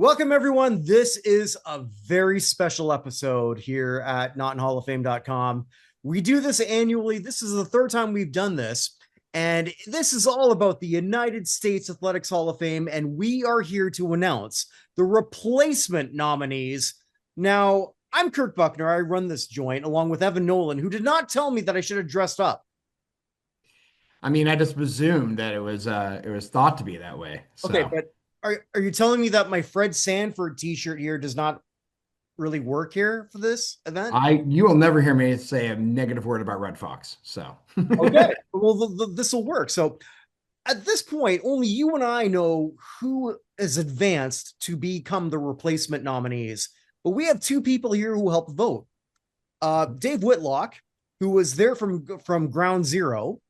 Welcome, everyone. This is a very special episode here at notinhalloffame.com. We do this annually. This is the third time we've done this. And this is all about the United States Athletics Hall of Fame. And we are here to announce the replacement nominees. Now, I'm Kirk Buchner. I run this joint along with Evan Nolan, who did not tell me that I should have dressed up. I mean, I just presumed that it was thought to be that way. Okay, So but are you telling me that my Fred Sanford t-shirt here does not really work here for this event? you will never hear me say a negative word about Red Fox. So Okay, well, this will work. So at this point, only you and I know who is advanced to become the replacement nominees. But we have two people here who helped vote. Dave Whitlock, who was there from ground zero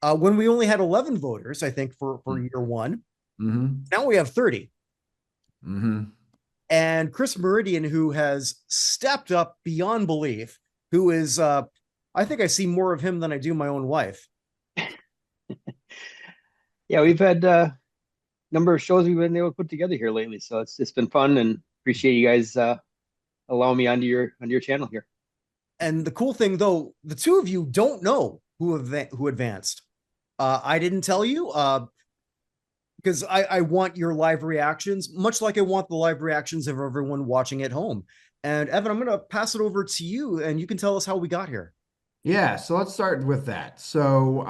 when we only had 11 voters, I think, for year one. mm-hmm. Now we have 30. Mm-hmm. And Chris Meridian, who has stepped up beyond belief, who is, I think I see more of him than I do my own wife. Yeah, we've had a number of shows we've been able to put together here lately, so it's been fun, and appreciate you guys allowing me onto your channel here. And the cool thing, though, the two of you don't know who advanced. I didn't tell you because I want your live reactions, much like I want the live reactions of everyone watching at home. And Evan, I'm going to pass it over to you, and you can tell us how we got here. Yeah, so let's start with that. So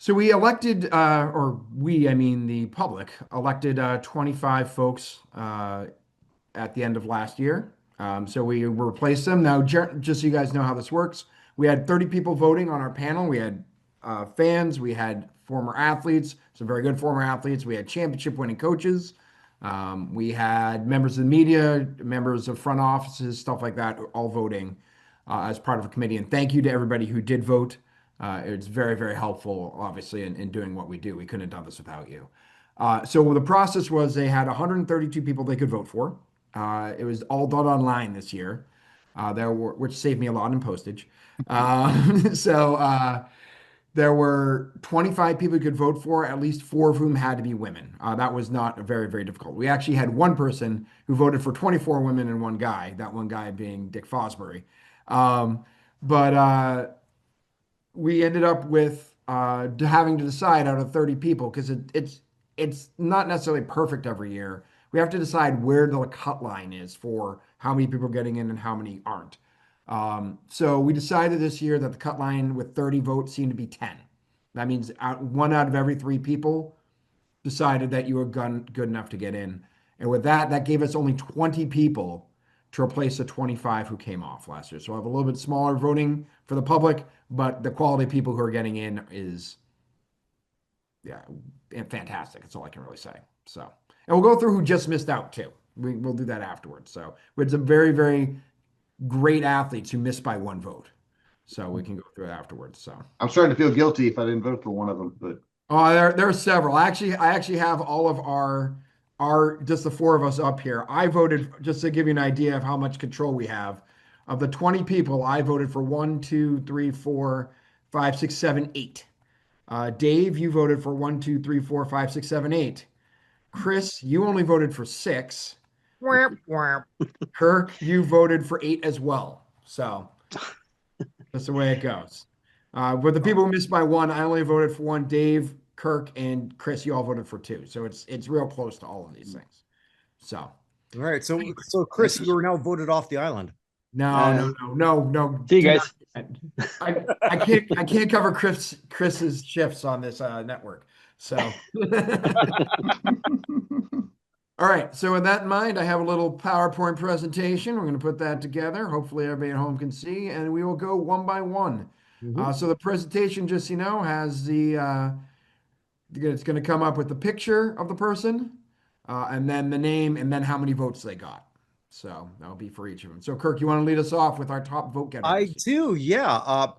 we elected, I mean the public elected 25 folks at the end of last year. So we replaced them. Now, just so you guys know how this works, we had 30 people voting on our panel. We had fans, we had former athletes, some very good former athletes. We had championship winning coaches. We had members of the media, members of front offices, stuff like that, all voting as part of a committee. And thank you to everybody who did vote. It's very, very helpful, obviously, in doing what we do. We couldn't have done this without you. So the process was they had 132 people they could vote for. It was all done online this year, which saved me a lot in postage. There were 25 people you could vote for, at least 4 of whom had to be women. That was not very, very difficult. We actually had one person who voted for 24 women and one guy, that one guy being Dick Fosbury. But we ended up with having to decide out of 30 people because it's not necessarily perfect every year. We have to decide where the cut line is for how many people are getting in and how many aren't. So we decided this year that the cut line with 30 votes seemed to be 10. That means one out of every 3 people decided that you were good enough to get in. And with that, that gave us only 20 people to replace the 25 who came off last year. So I have a little bit smaller voting for the public, but the quality of people who are getting in is, yeah, fantastic. That's all I can really say. So, and we'll go through who just missed out too. We'll do that afterwards. So we had some very, very great athletes who missed by 1 vote. So we can go through it afterwards. So I'm starting to feel guilty if I didn't vote for one of them, but there are several. I actually have all of our just the 4 of us up here. I voted, just to give you an idea of how much control we have. Of the 20 people, I voted for 1, 2, 3, 4, 5, 6, 7, 8. Dave, you voted for 1, 2, 3, 4, 5, 6, 7, 8. Chris, you only voted for 6. Kirk, you voted for 8 as well. So that's the way it goes. But the people who missed by 1, I only voted for 1. Dave, Kirk, and Chris, you all voted for 2. So it's real close to all of these things. So all right. So Chris, you are now voted off the island. No. See you guys. I can't cover Chris's shifts on this network. So all right. So with that in mind, I have a little PowerPoint presentation. We're going to put that together. Hopefully everybody at home can see, and we will go one by one. So the presentation, just so you know, has it's going to come up with the picture of the person, and then the name, and then how many votes they got. So that'll be for each of them. So Kirk, you want to lead us off with our top vote getters? I do, yeah.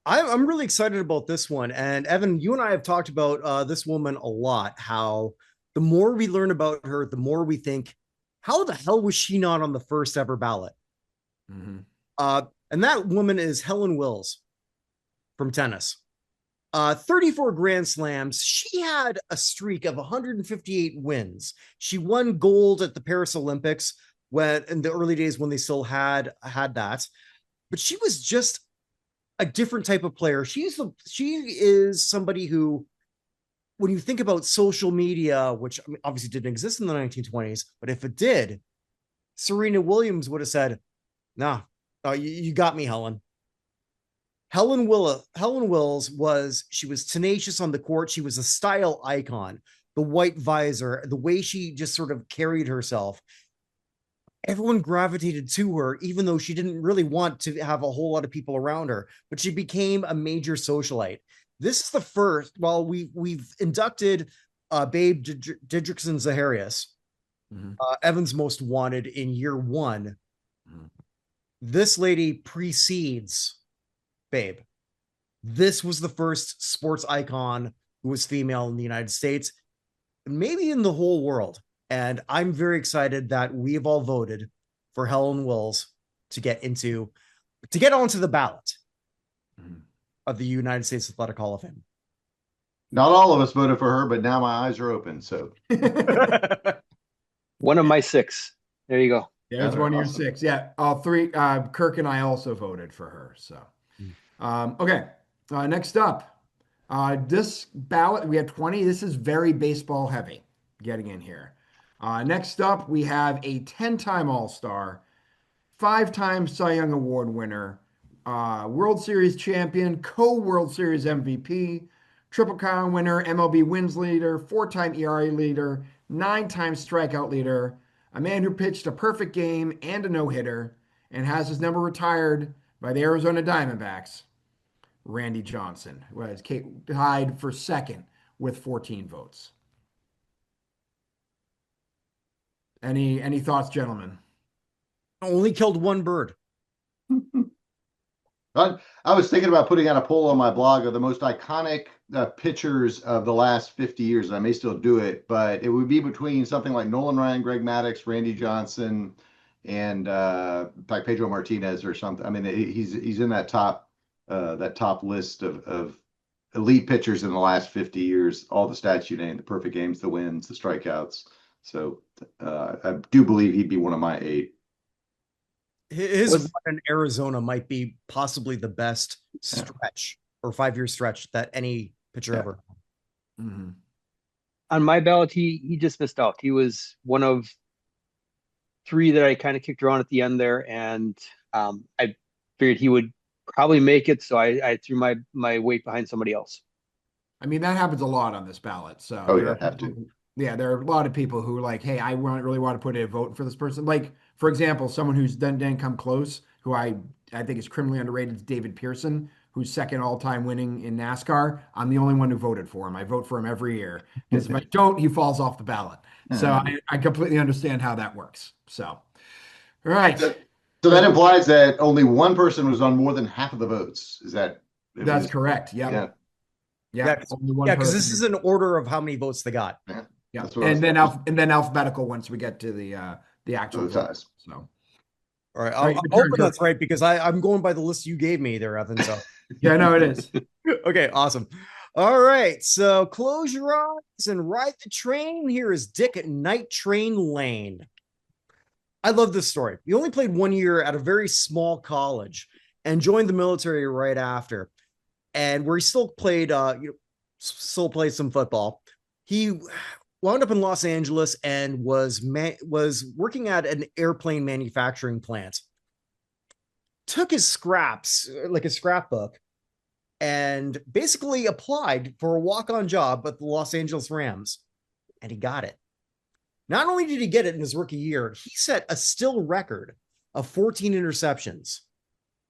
I'm really excited about this one. And Evan, you and I have talked about this woman a lot, how the more we learn about her, the more we think, how the hell was she not on the first ever ballot? And that woman is Helen Wills from tennis. 34 Grand Slams. She had a streak of 158 wins. She won gold at the Paris Olympics when in the early days when they still had that. But she was just a different type of player. She is somebody who, when you think about social media, which obviously didn't exist in the 1920s, but if it did, Serena Williams would have said, "Nah, you got me, Helen." Helen Wills was tenacious on the court. She was a style icon. The white visor, the way she just sort of carried herself. Everyone gravitated to her, even though she didn't really want to have a whole lot of people around her, but she became a major socialite. This is the first, well, we've inducted Babe Didrikson Zaharias, Evan's Most Wanted in year one. This lady precedes Babe. This was the first sports icon who was female in the United States, maybe in the whole world. And I'm very excited that we have all voted for Helen Wills to get onto the ballot of the United States Athletic Hall of Fame. Not all of us voted for her, but now my eyes are open. So One of my 6. There you go. Yeah, it's one of your 6. Yeah, all 3. Kirk and I also voted for her. So, okay. Next up, this ballot, we have 20. This is very baseball heavy getting in here. Next up, we have a 10-time All-Star, 5-time Cy Young Award winner, World Series champion, co-World Series MVP, Triple Crown winner, MLB wins leader, 4-time ERA leader, 9-time strikeout leader, a man who pitched a perfect game and a no-hitter, and has his number retired by the Arizona Diamondbacks, Randy Johnson, who has tied for second with 14 votes. Any thoughts, gentlemen? Only killed one bird. I was thinking about putting out a poll on my blog of the most iconic pitchers of the last 50 years. I may still do it, but it would be between something like Nolan Ryan, Greg Maddux, Randy Johnson, and like Pedro Martinez or something. I mean, he's in that top list of elite pitchers in the last 50 years. All the stats you named: the perfect games, the wins, the strikeouts. So I do believe he'd be one of my 8. His run in Arizona might be possibly the best stretch or 5-year stretch that any pitcher ever. On my ballot, he just missed out. He was one of 3 that I kind of kicked around at the end there, and I figured he would probably make it, so I threw my weight behind somebody else. I mean, that happens a lot on this ballot. So Have to. Yeah, there are a lot of people who are like, hey, I really want to put in a vote for this person. Like, for example, someone who's didn't come close, who I think is criminally underrated, is David Pearson, who's second all-time winning in NASCAR. I'm the only one who voted for him. I vote for him every year because if I don't, he falls off the ballot. So I completely understand how that works. So, all right. So that implies that only one person was on more than half of the votes. Is that? That's correct. Yeah. Yeah. Because this is an order of how many votes they got. Yeah, and then alphabetical once we get to the actual size. So, all right, I'm hoping that's right because I'm going by the list you gave me there, Evan. So yeah, no, it is. Okay, awesome. All right, so close your eyes and ride the train. Here is Dick at Night Train Lane. I love this story. He only played 1 year at a very small college and joined the military right after, and where he still played, still played some football. He wound up in Los Angeles and was working at an airplane manufacturing plant. Took his scraps, like a scrapbook, and basically applied for a walk-on job at the Los Angeles Rams, and he got it. Not only did he get it in his rookie year, he set a still record of 14 interceptions.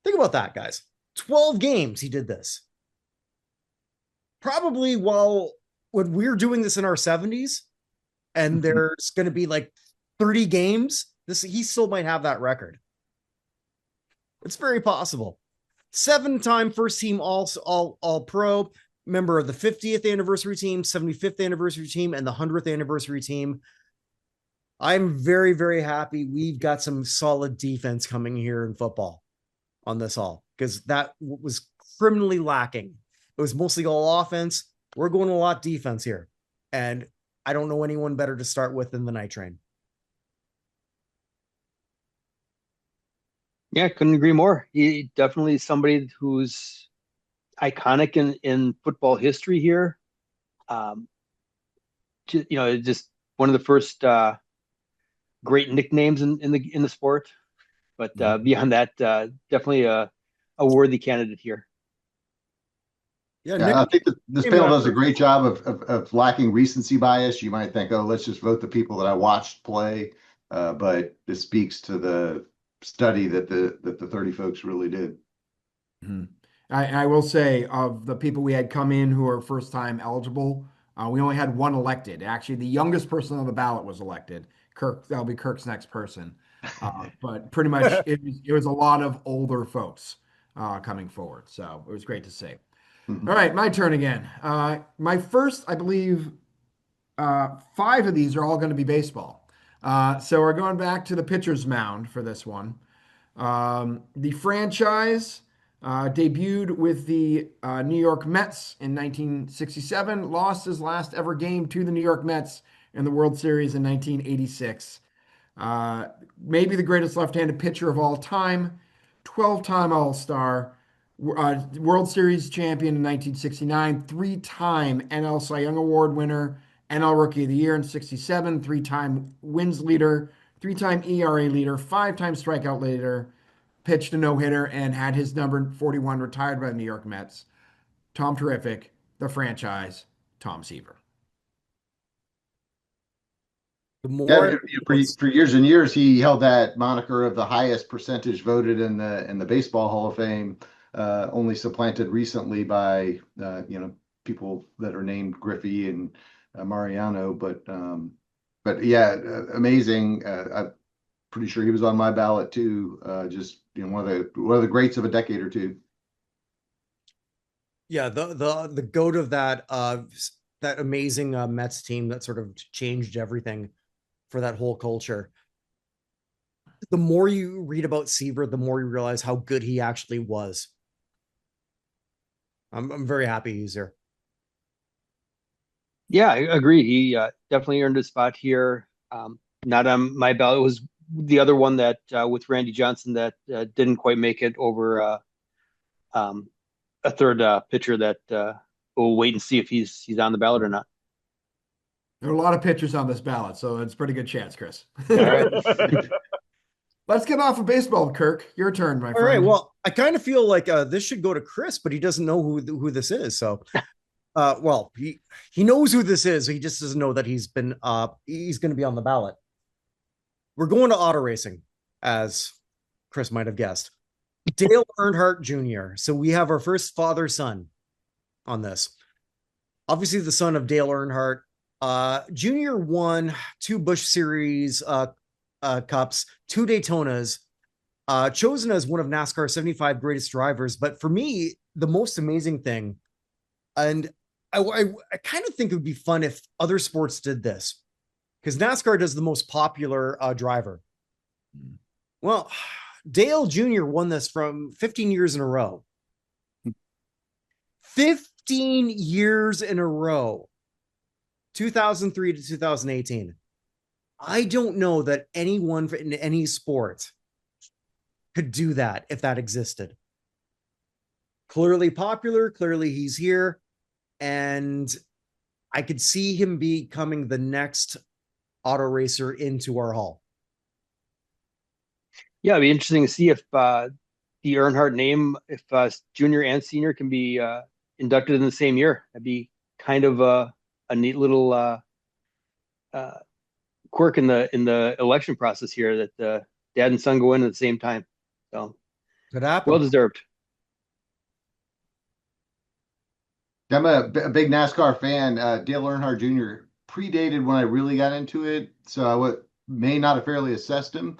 Think about that, guys. 12 games he did this. Probably when we're doing this in our 70s and there's going to be like 30 games, he still might have that record. It's very possible. 7-time first team all pro, member of the 50th anniversary team, 75th anniversary team, and the 100th anniversary team. I'm very, very happy we've got some solid defense coming here in football on this all, because that was criminally lacking It was mostly all offense. We're going a lot defense here. And I don't know anyone better to start with than the Night Train. Yeah, couldn't agree more. He definitely is somebody who's iconic in football history here. Um, just one of the first great nicknames in the sport. But beyond that, definitely a worthy candidate here. Yeah, Yeah, I think that this panel does a after. great job of lacking recency bias. You might think, oh, let's just vote the people that I watched play, but this speaks to the study that the 30 folks really did. Mhm. I will say of the people we had come in who are first time eligible, we only had one elected. Actually, the youngest person on the ballot was elected. Kirk, that'll be Kirk's next person. But pretty much it was a lot of older folks coming forward. So it was great to see. All right, my turn again. My first, I believe, five of these are all going to be baseball. So we're going back to the pitcher's mound for this one. The franchise debuted with the New York Mets in 1967, lost his last ever game to the New York Mets in the World Series in 1986. Maybe the greatest left-handed pitcher of all time, 12-time All-Star, World Series champion in 1969, three-time NL Cy Young Award winner, NL Rookie of the Year in 67, three-time wins leader, three-time ERA leader, five-time strikeout leader, pitched a no-hitter, and had his number 41 retired by the New York Mets. Tom Terrific, the franchise, Tom Seaver. The Yeah, more for years and years, he held that moniker of the highest percentage voted in the Baseball Hall of Fame, only supplanted recently by people that are named Griffey and Mariano. But yeah, amazing. I'm pretty sure he was on my ballot too. Just one of the greats of a decade or two. yeah, the goat of that amazing Mets team that sort of changed everything for that whole culture. The more you read about Seaver, the more you realize how good he actually was. I'm very happy he's here. Yeah, I agree. He definitely earned a spot here. Not on my ballot. It was the other one that with Randy Johnson that didn't quite make it over um, a third pitcher that we'll wait and see if he's on the ballot or not. There are a lot of pitchers on this ballot, so it's a pretty good chance, Chris. All right. Let's get off of baseball, Kirk. Your turn, my All right. friend. Well, I kind of feel like this should go to Chris, but he doesn't know who this is. So, well, he knows who this is. He just doesn't know that he's going to be on the ballot. We're going to auto racing, as Chris might have guessed. Dale Earnhardt Jr. So we have our first father-son on this. Obviously, the son of Dale Earnhardt. Jr. won 2 Busch Series Cups, 2 Daytonas, chosen as one of NASCAR's 75 greatest drivers. But for me, the most amazing thing, and I kind of think it would be fun if other sports did this, because NASCAR does the most popular driver. Well, Dale Jr. won this from 15 years in a row. 15 years in a row. 2003 to 2018. I don't know that anyone in any sport could do that if that existed. Clearly popular, clearly he's here, and I could see him becoming the next auto racer into our hall. Yeah, it'd be interesting to see if the Earnhardt name, if junior and senior can be inducted in the same year. That'd be kind of a neat little quirk in the election process here that dad and son go in at the same time. So Could happen. well deserved. I'm a big NASCAR fan. Dale Earnhardt Jr. predated when I really got into it, so I may not have fairly assessed him.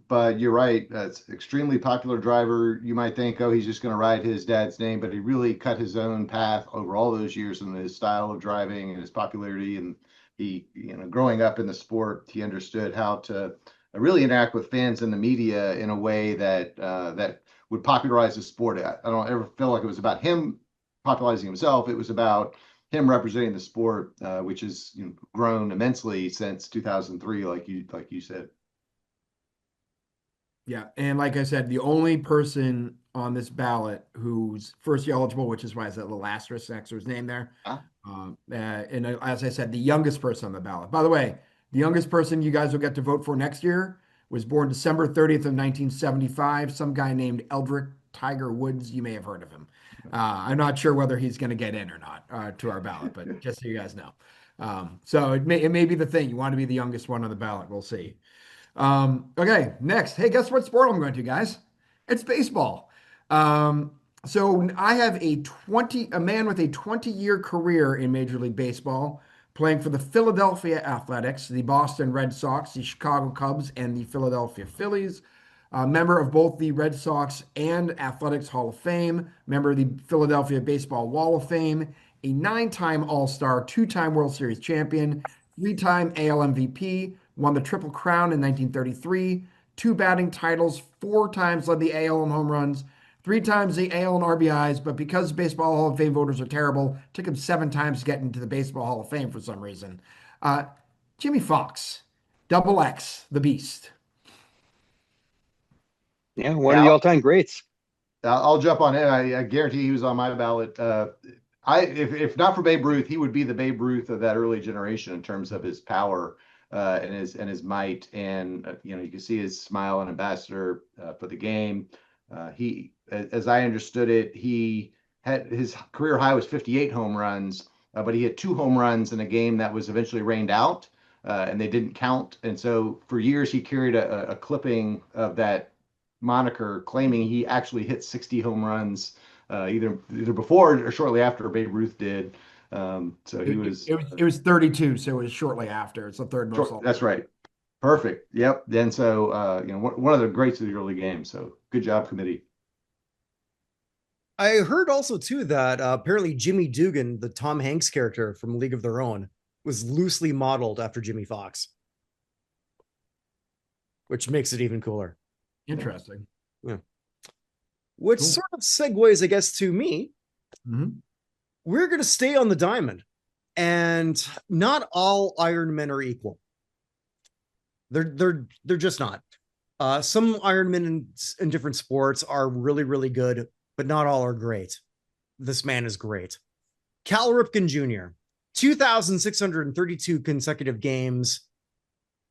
But you're right. It's extremely popular driver. You might think, oh, he's just going to ride his dad's name, but he really cut his own path over all those years in his style of driving and his popularity. And he, growing up in the sport, he understood how to really interact with fans and the media in a way that would popularize the sport. I don't ever feel like it was about him popularizing himself. It was about him representing the sport, which has grown immensely since 2003, like you said. Yeah, and like I said, the only person on this ballot who's first year eligible, which is why it's that little asterisk next to his name there. And as I said, the youngest person on the ballot. By the way, the youngest person you guys will get to vote for next year was born December 30th of 1975. Some guy named Eldrick Tiger Woods. You may have heard of him. I'm not sure whether he's going to get in or not to our ballot, but just so you guys know. So it may be the thing. You want to be the youngest one on the ballot. We'll see. Okay, next. Hey, guess what sport I'm going to, guys? It's baseball. So I have a man with a 20-year career in Major League Baseball, playing for the Philadelphia Athletics, the Boston Red Sox, the Chicago Cubs, and the Philadelphia Phillies. Member of both the Red Sox and Athletics Hall of Fame, member of the Philadelphia Baseball Wall of Fame, a 9-time All-Star, 2-time World Series champion, 3-time AL MVP, won the Triple Crown in 1933, 2 batting titles, 4 times led the AL in home runs, 3 times the AL in RBIs, but because Baseball Hall of Fame voters are terrible, took him 7 times to get into the Baseball Hall of Fame for some reason. Jimmy Fox, Double X, the Beast. Yeah, one of the all-time greats. I'll jump on it. I guarantee he was on my ballot. If not for Babe Ruth, he would be the Babe Ruth of that early generation in terms of his power and his might. And you can see his smile, an ambassador for the game. He, as I understood it, he had his career high was 58 home runs, but he had 2 home runs in a game that was eventually rained out, and they didn't count. And so for years he carried a clipping of that moniker, claiming he actually hit 60 home runs either before or shortly after Babe Ruth did. So he was. It was 32, so it was shortly after. It's the third most. That's right. Perfect. Yep. And so one of the greats of the early game. So good job, committee. I heard also too that apparently Jimmy Dugan, the Tom Hanks character from League of Their Own, was loosely modeled after Jimmy Fox, which makes it even cooler. Interesting. Yeah. Which sort of segues, I guess, to me. Mm-hmm. We're going to stay on the diamond, and not all Ironmen are equal. They're just not. Some Ironmen in different sports are really, really good, but not all are great. This man is great. Cal Ripken Jr., 2,632 consecutive games,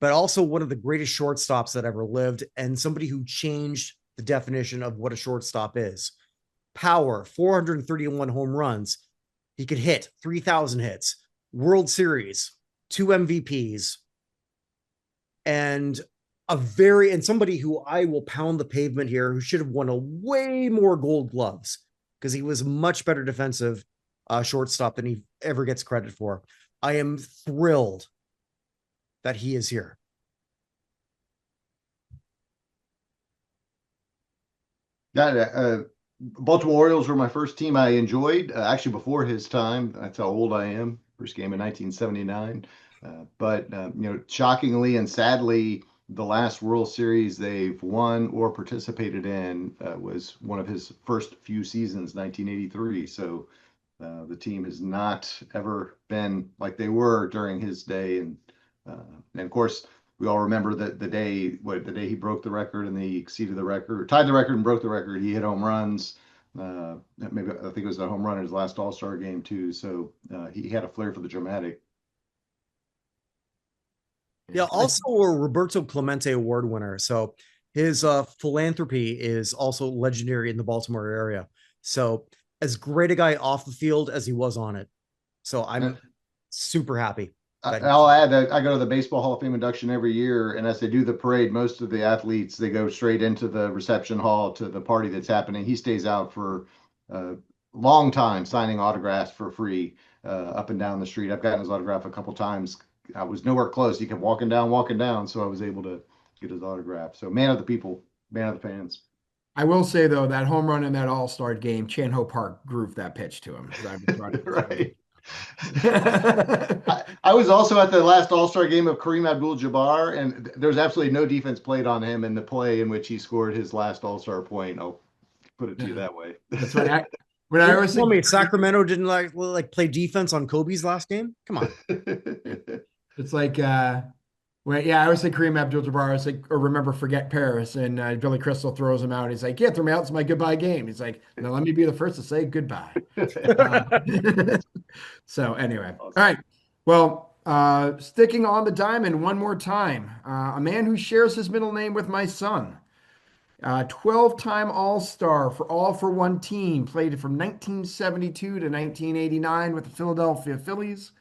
but also one of the greatest shortstops that ever lived, and somebody who changed the definition of what a shortstop is. Power, 431 home runs. He could hit 3,000 hits. World Series, 2 MVPs, and somebody who I will pound the pavement here, who should have won a way more Gold Gloves because he was much better defensive shortstop than he ever gets credit for. I am thrilled that he is here. Baltimore Orioles were my first team I enjoyed, actually before his time. That's how old I am. First game in 1979. But shockingly and sadly, the last World Series they've won or participated in was one of his first few seasons, 1983. So the team has not ever been like they were during his day. And of course, we all remember the day he broke the record and he exceeded the record, or tied the record and broke the record. He hit home runs. Maybe I think it was a home run in his last All-Star game too. So he had a flair for the dramatic. Yeah, also a Roberto Clemente Award winner. So his philanthropy is also legendary in the Baltimore area. So as great a guy off the field as he was on it. So I'm super happy. I'll add that I go to the Baseball Hall of Fame induction every year, and as they do the parade, most of the athletes, they go straight into the reception hall to the party that's happening. He stays out for a long time signing autographs for free up and down the street. I've gotten his autograph a couple times. I was nowhere close. He kept walking down, so I was able to get his autograph. So man of the people, man of the fans. I will say, though, that home run in that All-Star game, Chan Ho Park grooved that pitch to him. Right. I was also at the last All-Star game of Kareem Abdul-Jabbar, and there's absolutely no defense played on him in the play in which he scored his last All-Star point. I'll put it to you that way. That's right. When I always Tell me think Sacramento didn't like play defense on Kobe's last game. Come on. it's like when I always say Kareem Abdul-Jabbar, I was like, or remember forget Paris, and Billy Crystal throws him out. He's like, yeah, throw me out. It's my goodbye game. He's like, now let me be the first to say goodbye. So anyway, all right. Well, sticking on the diamond one more time, a man who shares his middle name with my son. 12-time All-Star for all for one team, played from 1972 to 1989 with the Philadelphia Phillies.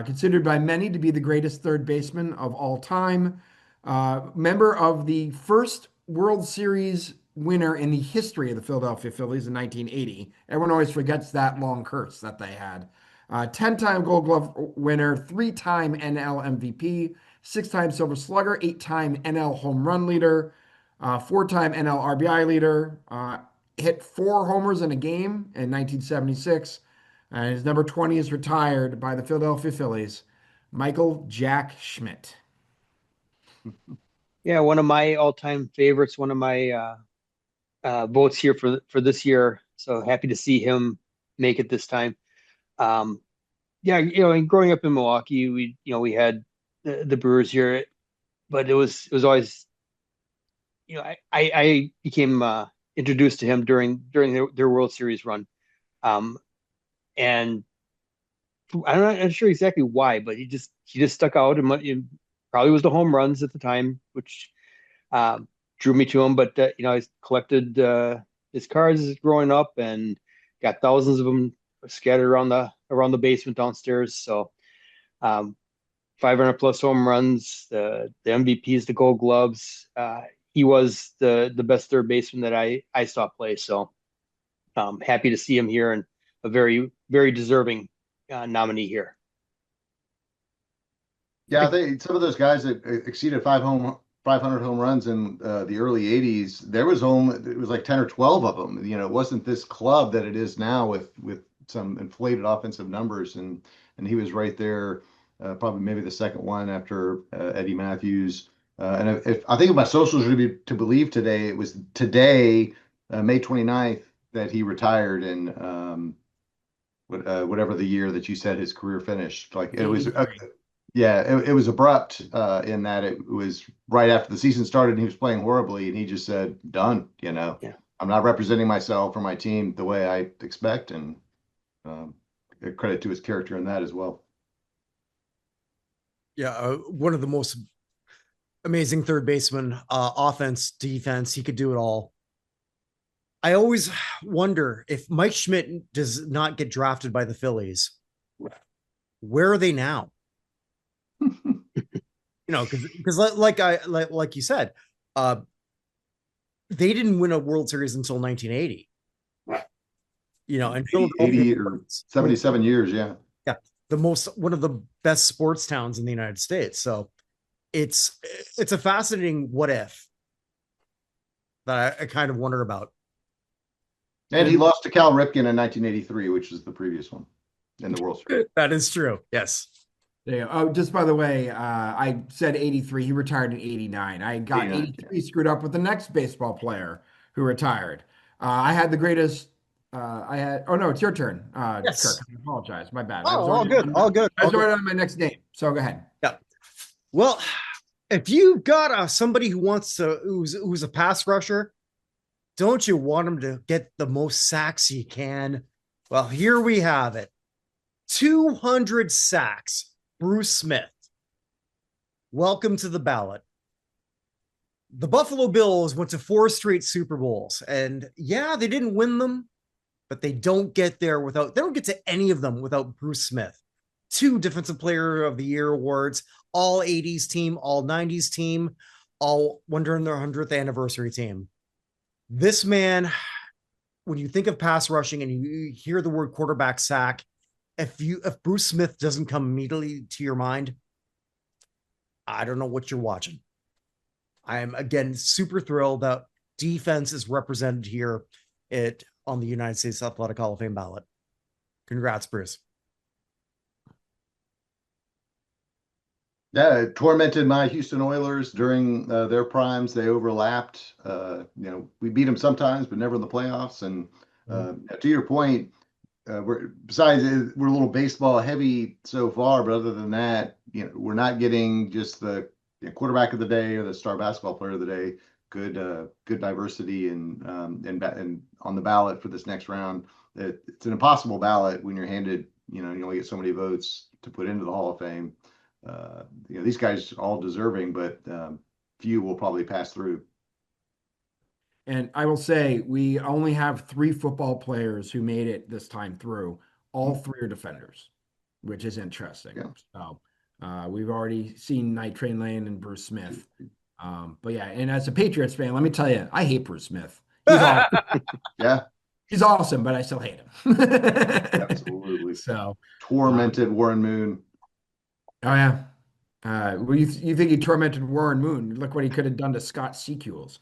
Considered by many to be the greatest third baseman of all time. Member of the first World Series winner in the history of the Philadelphia Phillies in 1980. Everyone always forgets that long curse that they had. 10-time Gold Glove winner, 3-time NL MVP, 6-time Silver Slugger, 8-time NL home run leader, 4-time NL RBI leader, hit 4 homers in a game in 1976. His number 20 is retired by the Philadelphia Phillies, Michael Jack Schmidt. Yeah, one of my all-time favorites, one of my votes here for this year. So happy to see him make it this time. Yeah, and growing up in Milwaukee, we had the Brewers here, but it was always, I became introduced to him during their World Series run. And I'm not sure exactly why, but he just stuck out, and it probably was the home runs at the time, which drew me to him. But I collected his cards growing up, and got thousands of them scattered around the basement downstairs. So 500 plus home runs, the MVPs, the Gold Gloves. He was the best third baseman that I saw play. So happy to see him here, and a very, very deserving nominee here. Yeah, I think some of those guys that exceeded 500 home runs in the early 80s, it was like 10 or 12 of them. It wasn't this club that it is now with some inflated offensive numbers, and he was right there, probably maybe the second one after Eddie Matthews. And if I think if my socials are to believe today, it was today, May 29th, that he retired in whatever the year that you said his career finished. Like it was, it was abrupt in that it was right after the season started and he was playing horribly, and he just said, done, Yeah. I'm not representing myself or my team the way I expect, and credit to his character in that as well. Yeah, one of the most amazing third baseman, offense, defense. He could do it all. I always wonder if Mike Schmidt does not get drafted by the Phillies, where are they now? Because like you said, they didn't win a World Series until 1980. And 80 or 77 years, yeah. Yeah, one of the best sports towns in the United States. So it's a fascinating what if that I kind of wonder about. And he lost to Cal Ripken in 1983, which is the previous one in the World Series. That is true. Yes. Yeah. Oh, just by the way, I said 83. He retired in 89. I got 83 screwed up with the next baseball player who retired. I had the greatest. Oh no, it's your turn, yes. Kirk. I apologize. My bad. All good. All good. I was already on my next game. So go ahead. Yeah. Well, if you've got somebody who's a pass rusher, don't you want him to get the most sacks he can? Well, here we have it. 200 sacks. Bruce Smith. Welcome to the ballot. The Buffalo Bills went to 4 straight Super Bowls, and yeah, they didn't win them, but they don't get to any of them without Bruce Smith. 2 Defensive Player of the Year awards, all 80s team, all 90s team, all during their 100th anniversary team. This man, when you think of pass rushing and you hear the word quarterback sack, if Bruce Smith doesn't come immediately to your mind, I don't know what you're watching. I am again super thrilled that defense is represented here on the United States Athletic Hall of Fame ballot. Congrats, Bruce. Yeah, it tormented my Houston Oilers during their primes. They overlapped. We beat them sometimes, but never in the playoffs. And To your point, we're a little baseball heavy so far, but other than that, we're not getting just the quarterback of the day or the star basketball player of the day. Good diversity and on the ballot for this next round. It's an impossible ballot when you're handed, you only get so many votes to put into the Hall of Fame. These guys are all deserving, but few will probably pass through. And I will say, we only have 3 football players who made it this time through. All 3 are defenders, which is interesting. Yeah. So we've already seen Night Train Lane and Bruce Smith. But yeah, and as a Patriots fan, let me tell you, I hate Bruce Smith. He's awesome. Yeah. He's awesome, but I still hate him. Absolutely. So tormented Warren Moon. Oh yeah. Well, you think he tormented Warren Moon? Look what he could have done to Scott Sequels.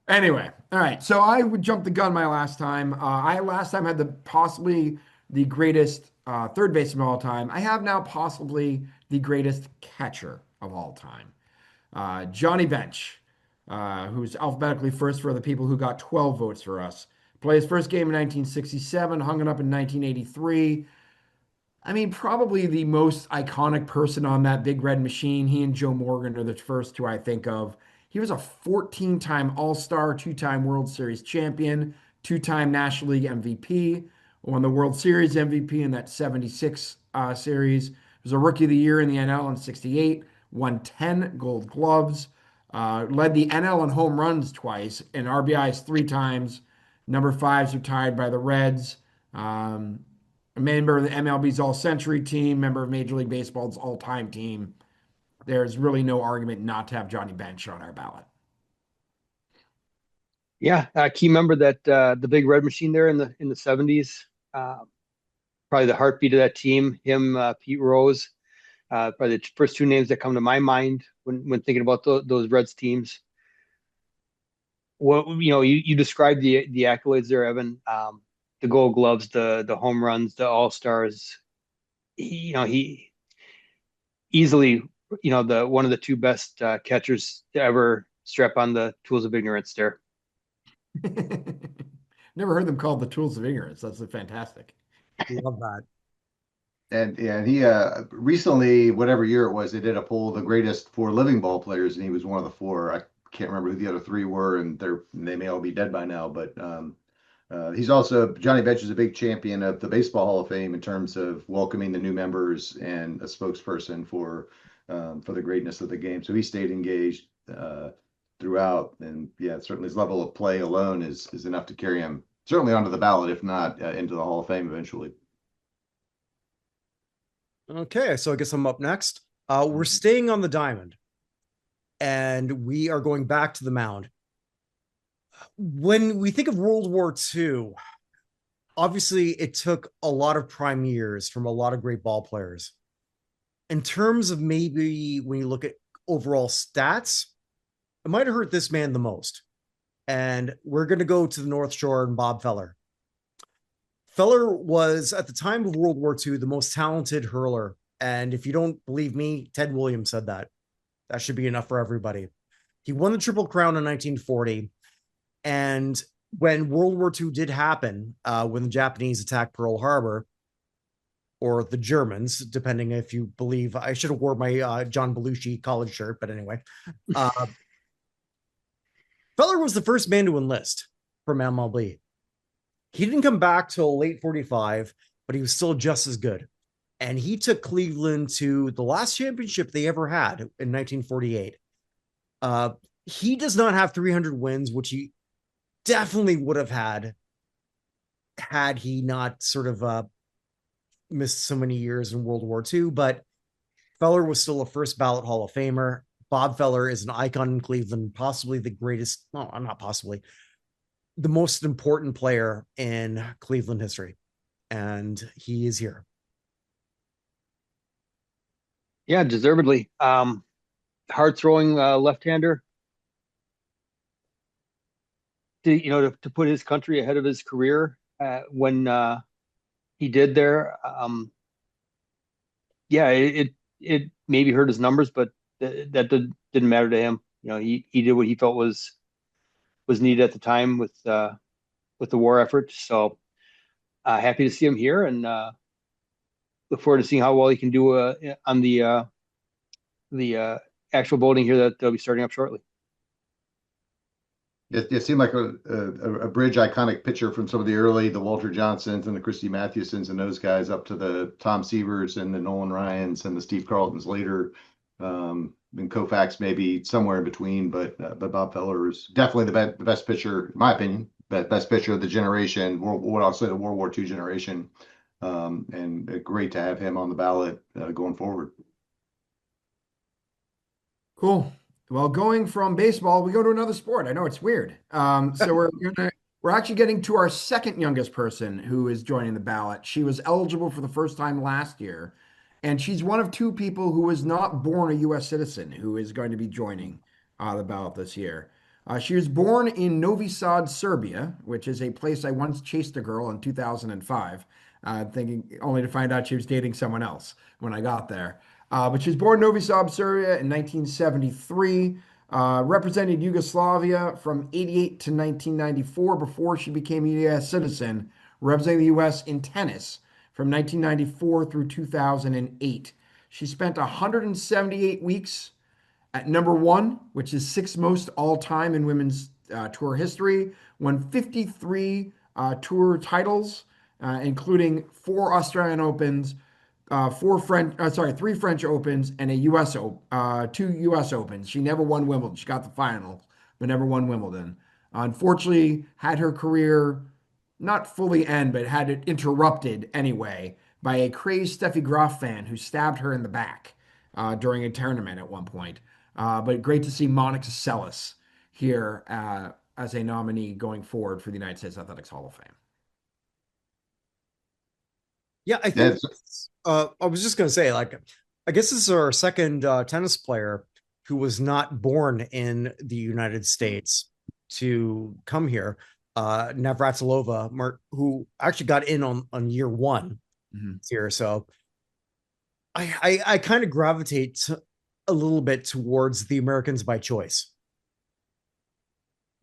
Anyway, all right. So I would jump the gun my last time. I last time had possibly the greatest third baseman of all time. I have now possibly the greatest catcher of all time. Johnny Bench, who's alphabetically first for the people who got 12 votes for us. Played his first game in 1967, hung it up in 1983. I mean, probably the most iconic person on that big red machine. He and Joe Morgan are the first 2 I think of. He was a 14-time All-Star, 2-time World Series champion, 2-time National League MVP, won the World Series MVP in that 76 series. He was a Rookie of the Year in the NL in 68, won 10 Gold Gloves, led the NL in home runs twice, and RBIs 3 times. Number 5s are tied by the Reds. A member of the MLB's All-Century team, member of Major League Baseball's all-time team. There's really no argument not to have Johnny Bench on our ballot. Yeah, key member that the big red machine there in the 70s. Probably the heartbeat of that team. Him, Pete Rose, probably the first 2 names that come to my mind when thinking about those Reds teams. What you described the accolades there, Evan. The Gold Gloves, the home runs, the All Stars. He easily, the one of the 2 best catchers to ever strap on the tools of ignorance there. Never heard them called the tools of ignorance. That's fantastic. Love that. And he recently, whatever year it was, they did a poll of the greatest 4 living ball players, and he was one of the 4. I can't remember who the other 3 were, and they may all be dead by now, but Johnny Bench is a big champion of the Baseball Hall of Fame in terms of welcoming the new members and a spokesperson for the greatness of the game. So he stayed engaged throughout, and yeah, certainly his level of play alone is enough to carry him certainly onto the ballot, if not into the Hall of Fame eventually. Okay, so I guess I'm up next. We're staying on the diamond, and we are going back to the mound. When we think of World War II, obviously it took a lot of prime years from a lot of great ball players. In terms of maybe when you look at overall stats, it might have hurt this man the most. And we're going to go to the North Shore and Bob Feller. Feller was, at the time of World War II, the most talented hurler. And if you don't believe me, Ted Williams said that. That should be enough for everybody. He won the Triple Crown in 1940. And when World War II did happen, when the Japanese attacked Pearl Harbor, or the Germans, depending if you believe, I should have worn my John Belushi college shirt, but anyway. Feller was the first man to enlist from MLB. He didn't come back till late 45, but he was still just as good. And he took Cleveland to the last championship they ever had in 1948. He does not have 300 wins, which he definitely would have had he not sort of missed so many years in World War II. But Feller was still a first ballot Hall of Famer. Bob Feller is an icon in Cleveland, possibly the greatest, no, not possibly, the most important player in Cleveland history. And he is here. Yeah, deservedly. Hard throwing left-hander. To put his country ahead of his career when he did there. Yeah, it maybe hurt his numbers, but that didn't matter to him. He did what he felt was was needed at the time with the war effort. So happy to see him here, and look forward to seeing how well he can do on the actual voting here that they'll be starting up shortly. It seemed like a bridge iconic picture from some of the Walter Johnsons and the Christy Mathewsons and those guys up to the Tom Severs and the Nolan Ryans and the Steve Carltons later. And Koufax maybe somewhere in between, but Bob Feller is definitely the best pitcher, in my opinion, best pitcher of the generation, what I'll say the World War II generation. And great to have him on the ballot going forward. Cool. Well, going from baseball, we go to another sport. I know it's weird. So we're actually getting to our second youngest person who is joining the ballot. She was eligible for the first time last year, and she's one of two people who was not born a U.S. citizen who is going to be joining the ballot this year. She was born in Novi Sad, Serbia, which is a place I once chased a girl in 2005, thinking only to find out she was dating someone else when I got there. But she was born in Novi Sad, Serbia in 1973, represented Yugoslavia from 88 to 1994 before she became a U.S. citizen, representing the U.S. in tennis from 1994 through 2008. She spent 178 weeks at number one, which is sixth most all time in women's tour history, won 53 tour titles, including 4 Australian Opens, 3 French Opens, and a 2 U.S. Opens. She never won Wimbledon. She got the finals, but never won Wimbledon. Unfortunately, had her career not fully end, but had it interrupted anyway by a crazed Steffi Graf fan who stabbed her in the back during a tournament at one point. But great to see Monica Seles here as a nominee going forward for the United States Athletics Hall of Fame. Yeah, I think I was just going to say, like, I guess this is our second tennis player who was not born in the United States to come here. Navratilova, who actually got in on year one here. So I kind of gravitate a little bit towards the Americans by choice.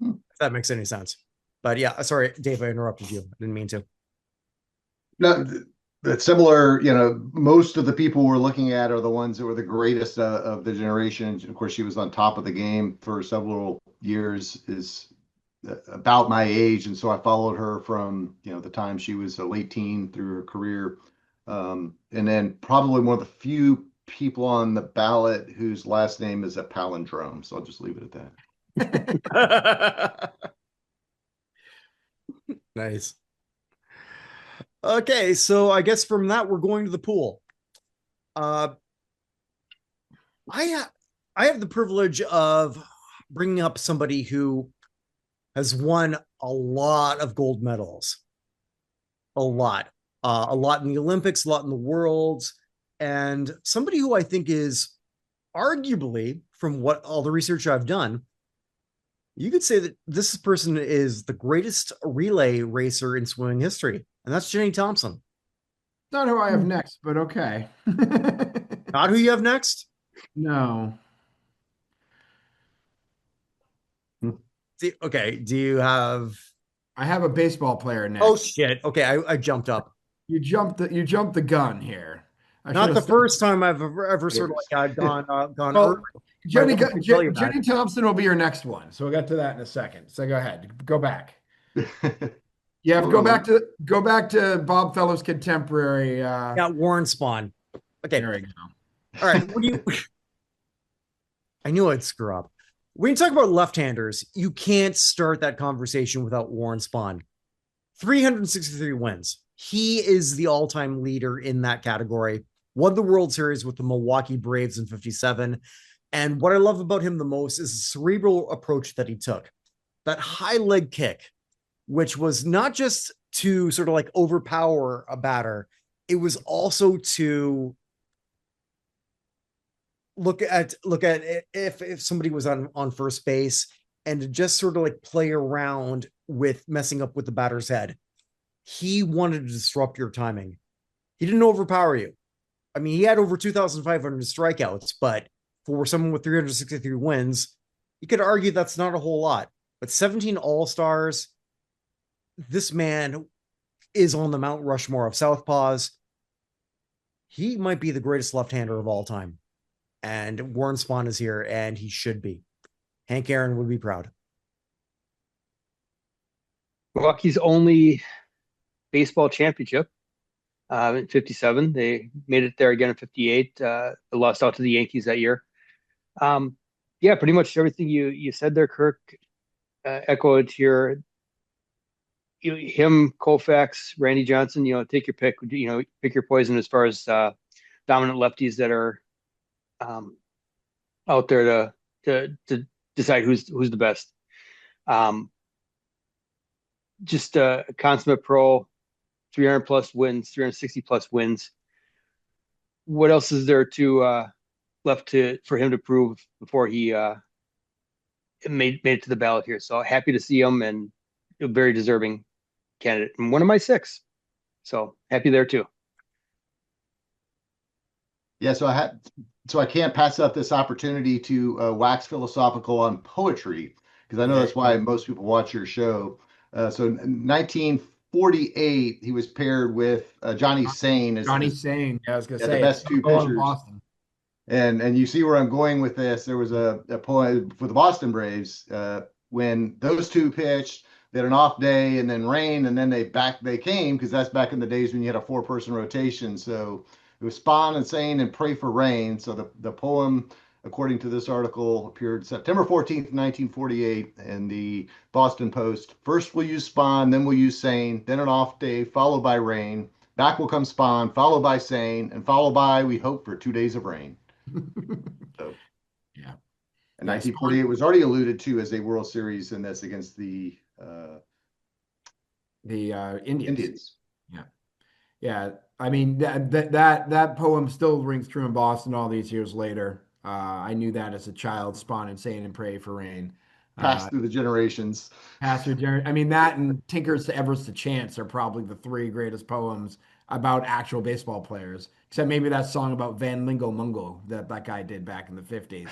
If that makes any sense. But yeah, sorry, Dave, I interrupted you. I didn't mean to. No, that's similar. Most of the people we're looking at are the ones that were the greatest of the generation. Of course, she was on top of the game for several years, is about my age. And so I followed her from, the time she was a late teen through her career. And then probably one of the few people on the ballot whose last name is a palindrome. So I'll just leave it at that. Nice. Okay, so I guess from that we're going to the pool. I have the privilege of bringing up somebody who has won a lot of gold medals, a lot in the Olympics, a lot in the Worlds, and somebody who I think is arguably, from what all the research I've done, you could say that this person is the greatest relay racer in swimming history, and that's Jenny Thompson. Not who I have next, but okay. Not who you have next? No. Okay, do you have... I have a baseball player next. Oh, shit. Okay, I jumped up. You jumped the gun here. Not the first time I've ever sort of like gone well, Jenny Jenny Thompson will be your next one. So we'll get to that in a second. So go ahead. Go back. Yeah, go back to Bob Fellow's contemporary. Yeah, Warren Spahn. Okay. There we go. All right. I knew I'd screw up. When you talk about left-handers, you can't start that conversation without Warren Spahn. 363 wins. He is the all-time leader in that category. Won the World Series with the Milwaukee Braves in 57. And what I love about him the most is the cerebral approach that he took. That high leg kick, which was not just to sort of like overpower a batter, it was also to look at if somebody was on first base and to just sort of like play around with messing up with the batter's head. He wanted to disrupt your timing. He didn't overpower you. I mean, he had over 2,500 strikeouts, but for someone with 363 wins, you could argue that's not a whole lot. but 17 All-Stars. This man is on the Mount Rushmore of Southpaws. He might be the greatest left-hander of all time. And Warren Spahn is here, and he should be. Hank Aaron would be proud. Milwaukee's only baseball championship in 57. They made it there again in 58. They lost out to the Yankees that year. Yeah, pretty much everything you said there, Kirk, echoed here. Him, Koufax, Randy Johnson, take your pick, pick your poison as far as dominant lefties that are out there to decide who's the best. Just a consummate pro, 300 plus wins, 360 plus wins. What else is there to left for him to prove before he made it to the ballot here? So happy to see him, and a very deserving candidate, and one of my 6. So happy there too. Yeah, so I can't pass up this opportunity to wax philosophical on poetry, because I know that's why most people watch your show. So in 1948, he was paired with Johnny Sain. Johnny Sain, I was going to say, the best 2 pitchers. Boston. And you see where I'm going with this. There was a poem for the Boston Braves when those 2 pitched. They had an off day and then rain, and then they came, because that's back in the days when you had a 4-person rotation. So it was Spahn and Sain and Pray for Rain. So the poem, according to this article, appeared September 14th, 1948 in the Boston Post. First we'll use Spahn, then we'll use Sain, then an off day, followed by rain. Back will come Spahn, followed by Sain, and followed by, we hope, for 2 days of rain. So, yeah. And 1948 was already alluded to as a World Series, and that's against the Indians. Yeah. I mean, that poem still rings true in Boston all these years later. I knew that as a child, Spahn and Sain and Pray for Rain. Passed through the generations. I mean, that and Tinker's to Everest to Chance are probably the 3 greatest poems about actual baseball players, except maybe that song about Van Lingo Mungo that guy did back in the 50s.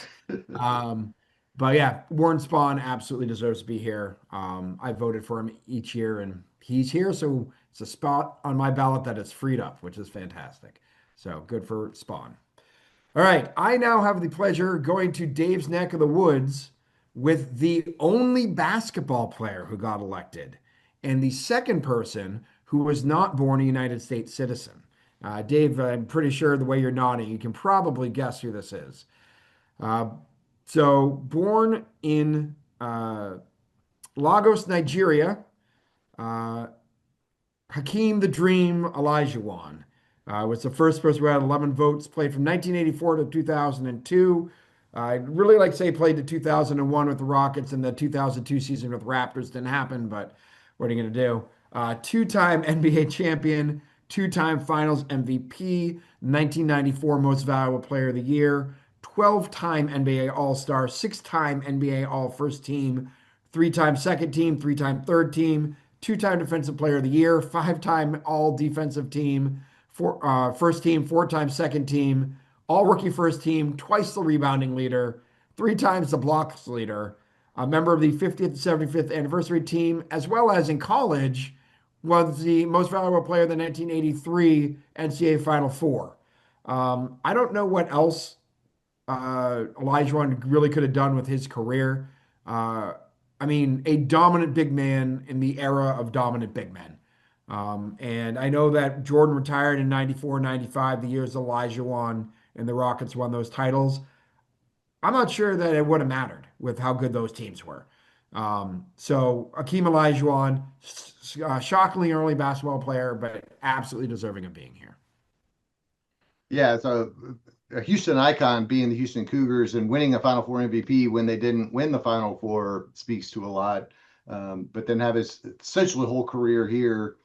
But yeah, Warren Spahn absolutely deserves to be here. I voted for him each year, and he's here, so it's a spot on my ballot that is freed up, which is fantastic. So good for Spahn. All right, I now have the pleasure going to Dave's neck of the woods with the only basketball player who got elected, and the second person who was not born a United States citizen. Dave, I'm pretty sure the way you're nodding, you can probably guess who this is. So born in Lagos, Nigeria, Hakeem the Dream Olajuwon was the first person who had 11 votes, played from 1984 to 2002. I'd really like to say played to 2001 with the Rockets, and the 2002 season with Raptors didn't happen, but what are you going to do? 2-time NBA champion, 2-time finals MVP, 1994 most valuable player of the year, 12-time NBA All-Star, 6-time NBA All-First Team, 3-time second team, 3-time third team, 2-time defensive player of the year, 5-time all defensive team, first team, 4-time second team, all rookie first team, twice the rebounding leader, 3 times the blocks leader, a member of the 50th and 75th anniversary team, as well as in college, was the most valuable player of the 1983 NCAA Final Four. I don't know what else Olajuwon really could have done with his career. I mean, a dominant big man in the era of dominant big men. And I know that Jordan retired in 94, 95, the years Olajuwon and the Rockets won those titles. I'm not sure that it would have mattered with how good those teams were. So Hakeem Olajuwon, shockingly early basketball player, but absolutely deserving of being here. Yeah, so a Houston icon being the Houston Cougars and winning a Final Four MVP when they didn't win the Final Four speaks to a lot. But then have his essentially whole career here.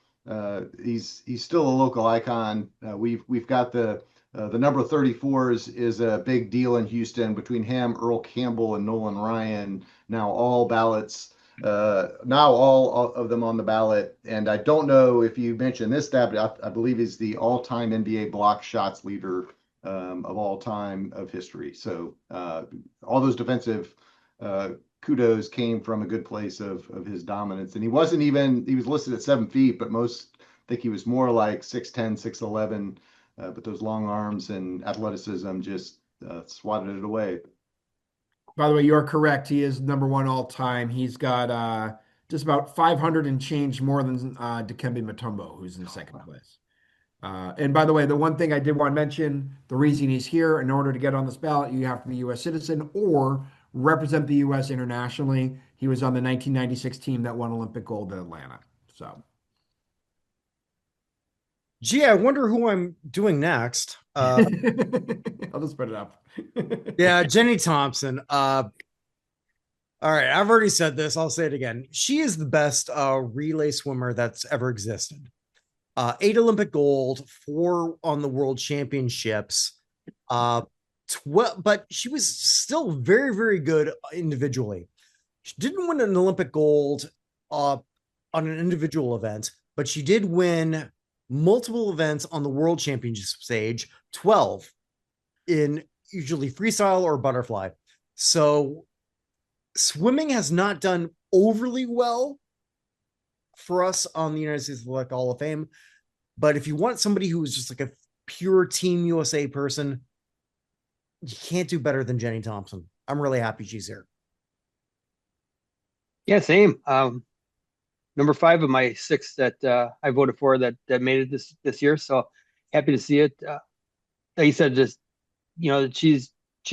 He's still a local icon. We've got the number 34 is a big deal in Houston between him, Earl Campbell, and Nolan Ryan. Now all ballots, now all of them on the ballot. And I don't know if you mentioned this stat, but I believe he's the all-time NBA block shots leader of all time of history. So all those defensive kudos came from a good place of his dominance. And he was listed at 7 feet, but most think he was more like 6'10", 6'11". But those long arms and athleticism just swatted it away. By the way, you are correct. He is number one all time. He's got just about 500 and change more than Dikembe Mutombo, who's in second place. And by the way, the one thing I did want to mention, the reason he's here, in order to get on this ballot, you have to be a U.S. citizen or represent the U.S. internationally. He was on the 1996 team that won Olympic gold in Atlanta. So, Gee, I wonder who I'm doing next. I'll just put it up. Yeah, Jenny Thompson. All right, I've already said this. I'll say it again. She is the best relay swimmer that's ever existed. 8 Olympic gold, 4 on the World Championships. 12, but she was still very, very good individually. She didn't win an Olympic gold on an individual event, but she did win multiple events on the World Championship stage, 12 in usually freestyle or butterfly. So swimming has not done overly well for us on the United States Athletic Hall of Fame. But if you want somebody who is just like a pure Team USA person, you can't do better than Jenny Thompson. I'm really happy she's here. Yeah, same. Number 5 of my 6 that I voted for that made it this year. So happy to see it. Like you said, just she's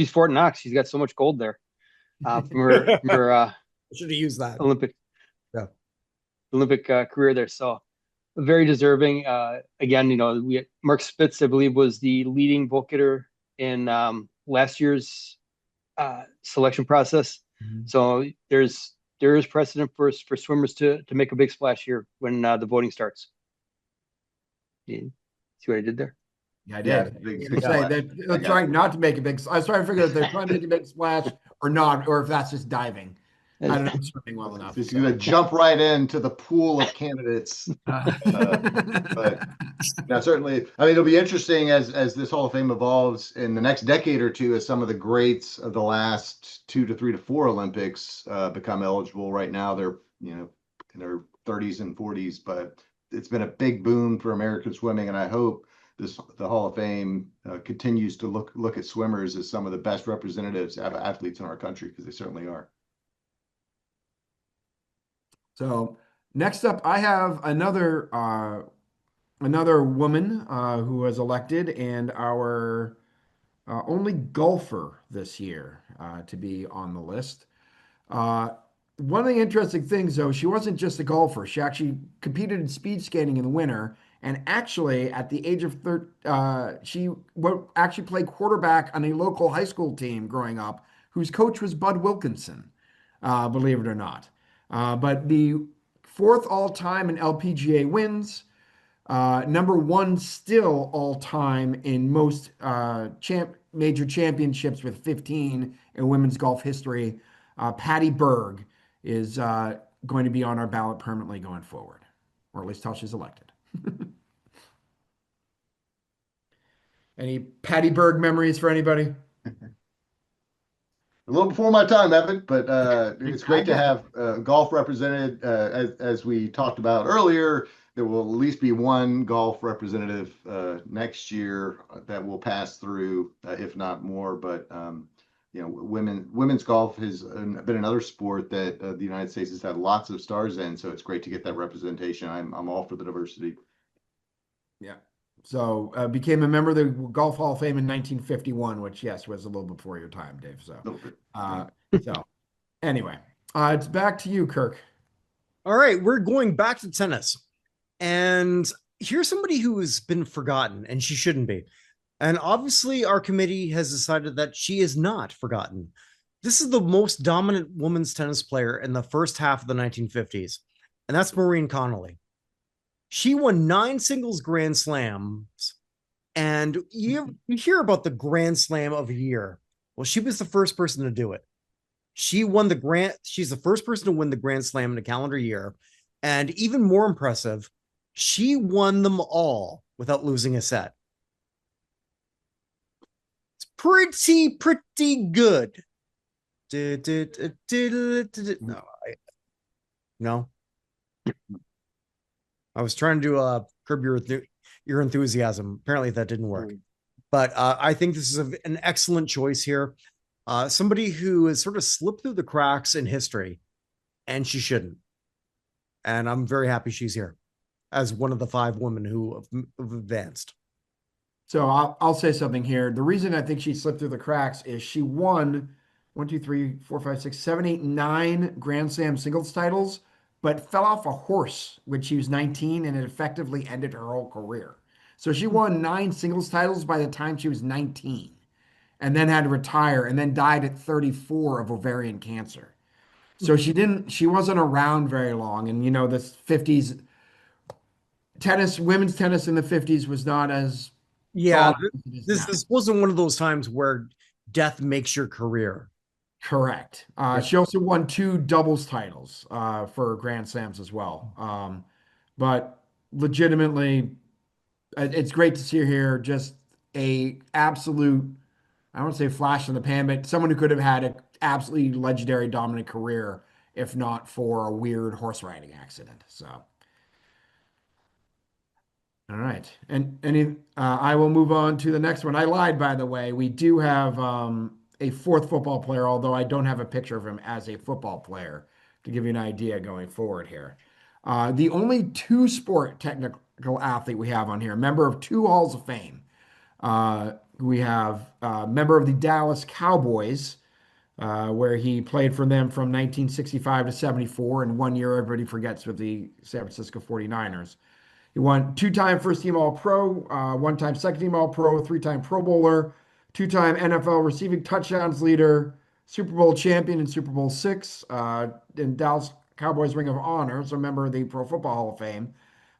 Fort Knox. She's got so much gold there from her should have used that Olympic career there. So very deserving. Again, Mark Spitz, I believe, was the leading vote getter in last year's selection process. Mm-hmm. So there is precedent for swimmers to make a big splash here when the voting starts. You see what I did there? Yeah, I did. Yeah, they're trying not to make a big. I was trying to figure out if they're trying to make a big splash or not, or if that's just diving. I don't know swimming well enough. He's going to jump right into the pool of candidates. But now, certainly, I mean, it'll be interesting as this Hall of Fame evolves in the next decade or two, as some of the greats of the last 2 to 3 to 4 Olympics become eligible. Right now, they're in their 30s and 40s, but it's been a big boom for American swimming, and I hope the Hall of Fame continues to look at swimmers as some of the best representatives of athletes in our country, because they certainly are. So next up, I have another woman who was elected, and our only golfer this year to be on the list. One of the interesting things, though, she wasn't just a golfer. She actually competed in speed skating in the winter, and actually, at the age of 13, she actually played quarterback on a local high school team growing up, whose coach was Bud Wilkinson, believe it or not. But the 4th all-time in LPGA wins, number 1 still all-time in most major championships with 15 in women's golf history. Patty Berg is going to be on our ballot permanently going forward, or at least till she's elected. Any Patty Berg memories for anybody? A little before my time, Evan, but it's great to have golf represented. As we talked about earlier, there will at least be one golf representative next year that will pass through, if not more. But women's golf has been another sport that the United States has had lots of stars in. So it's great to get that representation. I'm all for the diversity. Yeah. So became a member of the Golf Hall of Fame in 1951, which, yes, was a little before your time, Dave. So anyway, it's back to you, Kirk. All right, we're going back to tennis. And here's somebody who has been forgotten, and she shouldn't be. And obviously, our committee has decided that she is not forgotten. This is the most dominant women's tennis player in the first half of the 1950s, and that's Maureen Connolly. She won 9 singles Grand Slams, and you hear about the Grand Slam of a year. Well, she was the first person to do it. She's the first person to win the Grand Slam in a calendar year, and even more impressive, she won them all without losing a set. It's pretty good No, no. I was trying to curb your enthusiasm. Apparently that didn't work. But I think this is an excellent choice here. Somebody who has sort of slipped through the cracks in history, and she shouldn't. And I'm very happy she's here as one of the 5 women who have advanced. So I'll say something here. The reason I think she slipped through the cracks is she won 1, 2, 3, 4, 5, 6, 7, 8, 9 Grand Slam singles titles, but fell off a horse when she was 19, and it effectively ended her whole career. So she won 9 singles titles by the time she was 19, and then had to retire, and then died at 34 of ovarian cancer. So she wasn't around very long. And the 50s tennis, women's tennis in the 50s was not as Yeah, now. this wasn't one of those times where death makes your career. Correct. She also won 2 doubles titles for Grand Slams as well. But legitimately, it's great to see her here. Just a absolute, I don't want to say flash in the pan, but someone who could have had an absolutely legendary dominant career if not for a weird horse riding accident. So. All right. And I will move on to the next one. I lied, by the way. We do have a 4th football player, although I don't have a picture of him as a football player to give you an idea going forward here. The only 2-sport technical athlete we have on here, member of 2 Halls of Fame. We have a member of the Dallas Cowboys, where he played for them from 1965 to 74, and 1 year everybody forgets with the San Francisco 49ers. He won 2-time first-team All-Pro, 1-time second-team All-Pro, 3-time Pro Bowler, 2-time NFL receiving touchdowns leader, Super Bowl champion in Super Bowl VI, in Dallas Cowboys Ring of Honor, so member of the Pro Football Hall of Fame.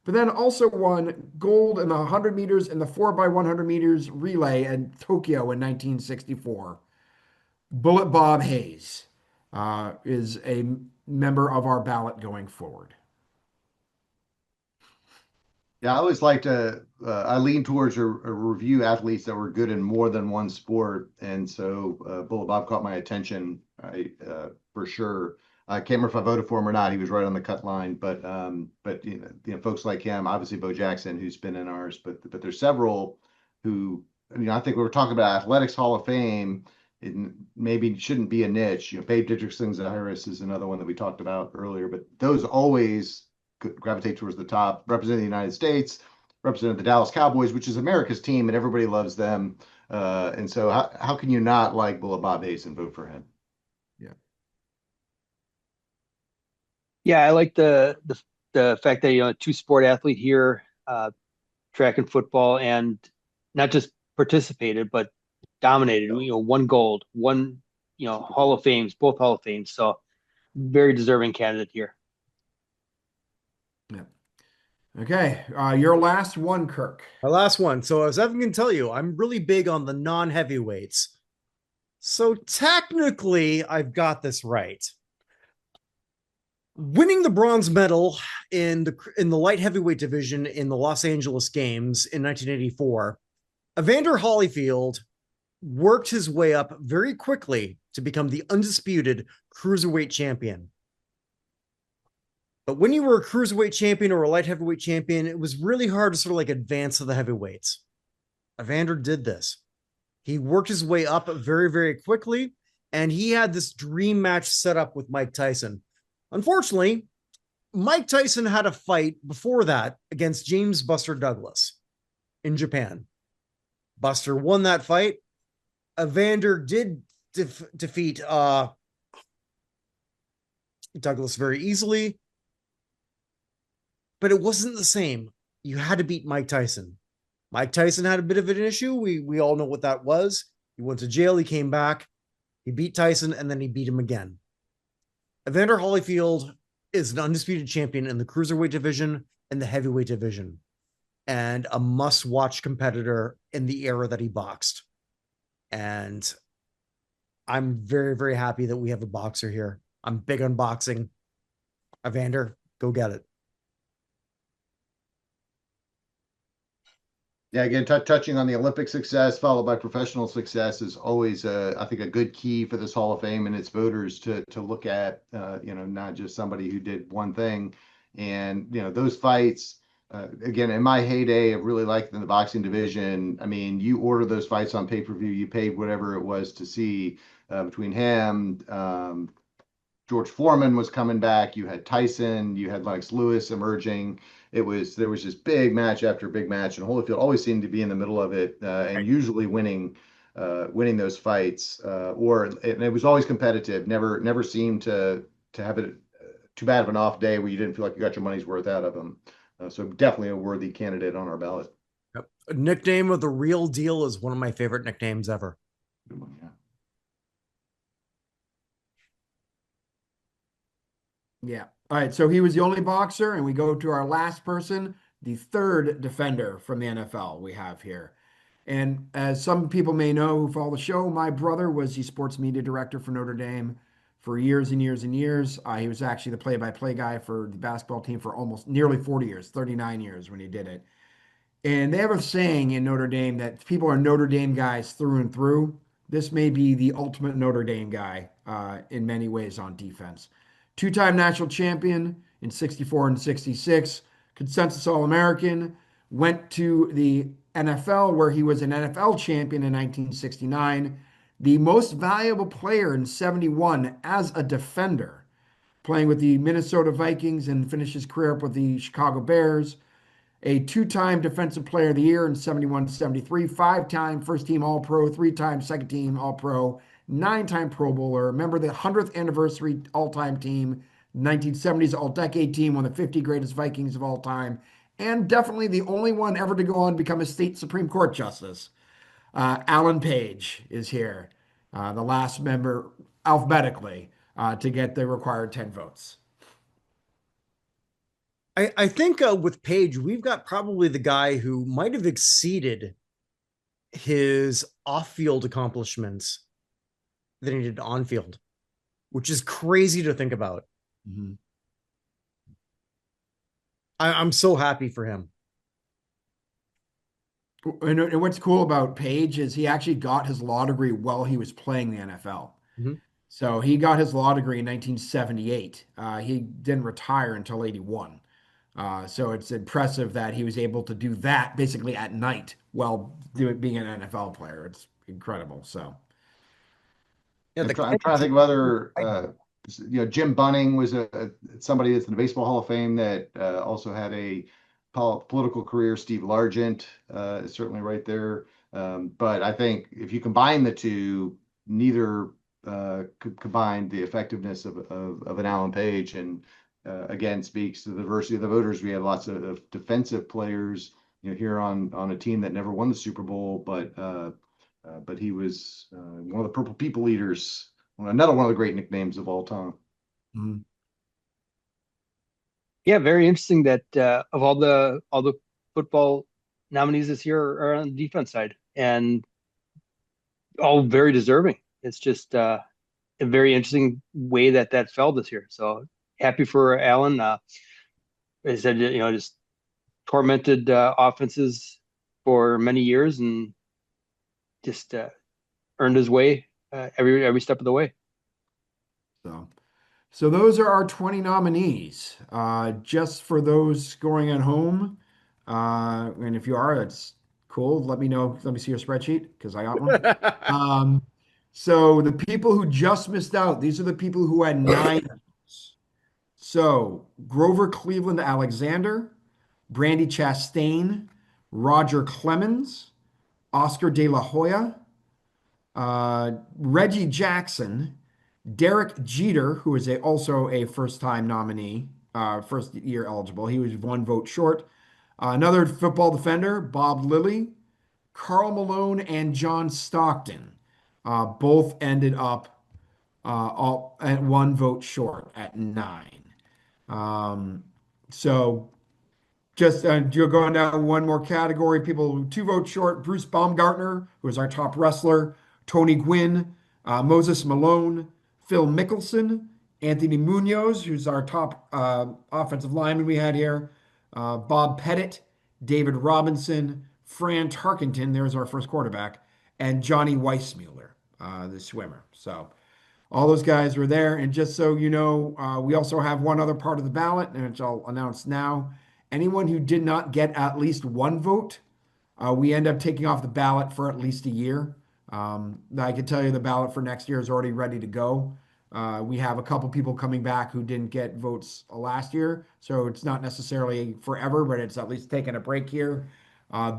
But then also won gold in the 100 meters and the 4x100 meters relay in Tokyo in 1964. Bullet Bob Hayes is a member of our ballot going forward. Yeah, I always like to, I lean towards a review athletes that were good in more than one sport. And so Bullet Bob caught my attention for sure. I can't remember if I voted for him or not. He was right on the cut line. But folks like him, obviously Bo Jackson, who's been in ours, but there's several who, I think we were talking about Athletics Hall of Fame. It maybe shouldn't be a niche. Babe Didrikson-Zaharis is another one that we talked about earlier, but those always gravitate towards the top, representing the United States, representing the Dallas Cowboys, which is America's team, and everybody loves them. And so how can you not like Bullet Bob Hayes and vote for him? Yeah, I like the fact that a 2-sport athlete here, track and football, and not just participated but dominated. 1 gold, 1 Hall of Fames, both Hall of Fames. So very deserving candidate here. Yeah. Okay, your last one, Kirk. My last one. So as Evan can tell you, I'm really big on the non-heavyweights. So technically, I've got this right. Winning the bronze medal in the light heavyweight division in the Los Angeles Games in 1984, Evander Holyfield worked his way up very quickly to become the undisputed cruiserweight champion. But when you were a cruiserweight champion or a light heavyweight champion, it was really hard to sort of like advance to the heavyweights. Evander did this. He worked his way up very, very quickly, and he had this dream match set up with Mike Tyson. Unfortunately, Mike Tyson had a fight before that against James Buster Douglas in Japan. Buster won that fight. Evander did defeat Douglas very easily, but it wasn't the same. You had to beat Mike Tyson. Mike Tyson had a bit of an issue. We all know what that was. He went to jail. He came back. He beat Tyson, and then he beat him again. Evander Holyfield is an undisputed champion in the cruiserweight division and the heavyweight division, and a must-watch competitor in the era that he boxed. And I'm very, very happy that we have a boxer here. I'm big on boxing. Evander, go get it. Yeah, again, touching on the Olympic success followed by professional success is always, I think, a good key for this Hall of Fame and its voters to look at, not just somebody who did one thing. And, those fights, again, in my heyday of really liking the boxing division, I mean, you order those fights on pay-per-view, you paid whatever it was to see between him, George Foreman was coming back. You had Tyson. You had Lennox Lewis emerging. There was just big match after big match, and Holyfield always seemed to be in the middle of it, and usually winning those fights. And it was always competitive. Never seemed to have it too bad of an off day where you didn't feel like you got your money's worth out of him. So definitely a worthy candidate on our ballot. Yep. A nickname of the real deal is one of my favorite nicknames ever. Good one, yeah. Yeah. All right. So he was the only boxer, and we go to our last person, the third defender from the NFL we have here. And as some people may know who follow the show, my brother was the sports media director for Notre Dame for years and years and years. He was actually the play-by-play guy for the basketball team for almost nearly 40 years, 39 years when he did it. And they have a saying in Notre Dame that people are Notre Dame guys through and through. This may be the ultimate Notre Dame guy in many ways on defense. Two-time national champion in 64 and 66, consensus All-American, went to the NFL where he was an NFL champion in 1969, the most valuable player in 71 as a defender, playing with the Minnesota Vikings and finished his career up with the Chicago Bears, a two-time Defensive Player of the Year in 71 73, five-time first-team All-Pro, three-time second-team All-Pro, nine-time Pro Bowler, member of the 100th anniversary all-time team, 1970s all-decade team, one of the 50 greatest Vikings of all time, and definitely the only one ever to go on to become a state Supreme Court justice. Alan Page is here, the last member alphabetically to get the required 10 votes. I think with Page, we've got probably the guy who might have exceeded his off-field accomplishments than he did on-field, which is crazy to think about. Mm-hmm. I'm so happy for him. And what's cool about Page is he actually got his law degree while he was playing the NFL. Mm-hmm. So he got his law degree in 1978. He didn't retire until 81. So it's impressive that he was able to do that basically at night while being an NFL player. It's incredible. So Yeah, I'm trying to think of other. Jim Bunning was somebody that's in the Baseball Hall of Fame that also had a political career. Steve Largent is certainly right there. But I think if you combine the two, neither could combine the effectiveness of an Alan Page, and again speaks to the diversity of the voters. We have lots of defensive players, here on a team that never won the Super Bowl, but he was one of the Purple People Eaters. Another one of the great nicknames of all time. mm-hmm. Yeah, very interesting that of all the football nominees this year are on the defense side, and all very deserving. It's just a very interesting way that fell this year. So happy for Allen. As I said, just tormented offenses for many years, and just earned his way every step of the way. So those are our 20 nominees. Just for those going at home, and if you are, that's cool. Let me know. Let me see your spreadsheet because I got one. So the people who just missed out, these are the people who had 9 votes. So Grover Cleveland Alexander, Brandy Chastain, Roger Clemens, Oscar De La Hoya, Reggie Jackson, Derek Jeter, who is also a first-time nominee, first year eligible. He was 1 vote short. Another football defender, Bob Lilly, Carl Malone, and John Stockton, both ended up all at 1 vote short at 9. So just you're going down one more category. People 2 votes short. Bruce Baumgartner, who is our top wrestler, Tony Gwynn, Moses Malone, Phil Mickelson, Anthony Munoz, who's our top offensive lineman we had here, Bob Pettit, David Robinson, Fran Tarkenton, there's our first quarterback, and Johnny Weissmuller, the swimmer. So all those guys were there. And just so you know, we also have one other part of the ballot, which I'll announce now. Anyone who did not get at least one vote, we end up taking off the ballot for at least a year. I can tell you the ballot for next year is already ready to go. We have a couple people coming back who didn't get votes last year, so it's not necessarily forever, but it's at least taking a break here.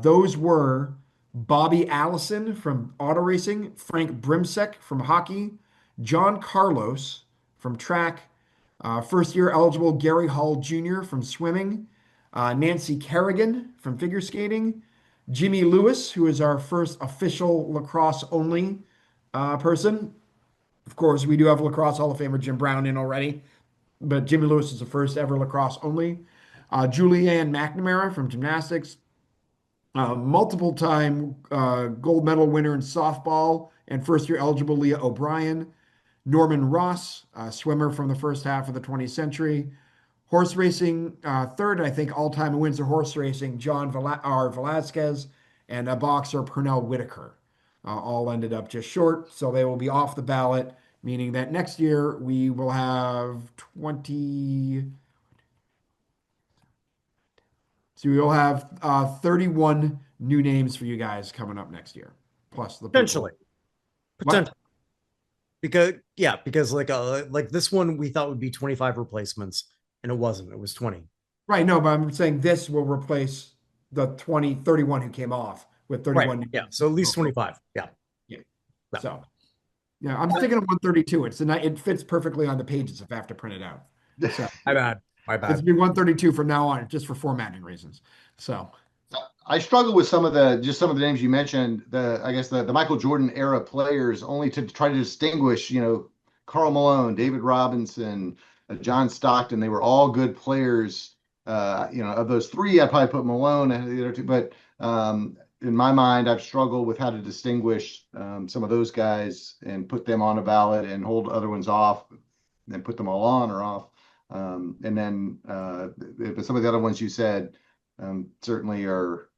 Those were Bobby Allison from auto racing, Frank Brimsek from hockey, John Carlos from track, first year eligible Gary Hall Jr. from swimming, Nancy Kerrigan from figure skating, Jimmy Lewis, who is our first official lacrosse only person. Of course, we do have lacrosse Hall of Famer Jim Brown in already, but Jimmy Lewis is the first ever lacrosse only. Julianne McNamara from gymnastics, multiple time gold medal winner in softball and first year eligible Leah O'Brien. Norman Ross, swimmer from the first half of the 20th century. Horse racing, third, I think, all-time in Windsor horse racing, John Velasquez, and a boxer, Pernell Whitaker. All ended up just short, so they will be off the ballot, meaning that next year we will have 20. So we will have 31 new names for you guys coming up next year, plus the Potentially. What? Potentially. Because like this one we thought would be 25 replacements, and it wasn't. It was 20. Right, no, but I'm saying this will replace the 31 who came off with 31 new Yeah, names. so at least 25. Yeah. So, yeah, I'm sticking to 132. It fits perfectly on the pages if I have to print it out. So My bad. it's be 132 from now on, just for formatting reasons. So I struggle with some of the names you mentioned. I guess the Michael Jordan era players, only to try to distinguish. Karl Malone, David Robinson, John Stockton. They were all good players. Of those three, I'd probably put Malone ahead of the other two. But in my mind, I've struggled with how to distinguish some of those guys and put them on a ballot and hold other ones off, and put them all on or off. And then, but some of the other ones you said certainly are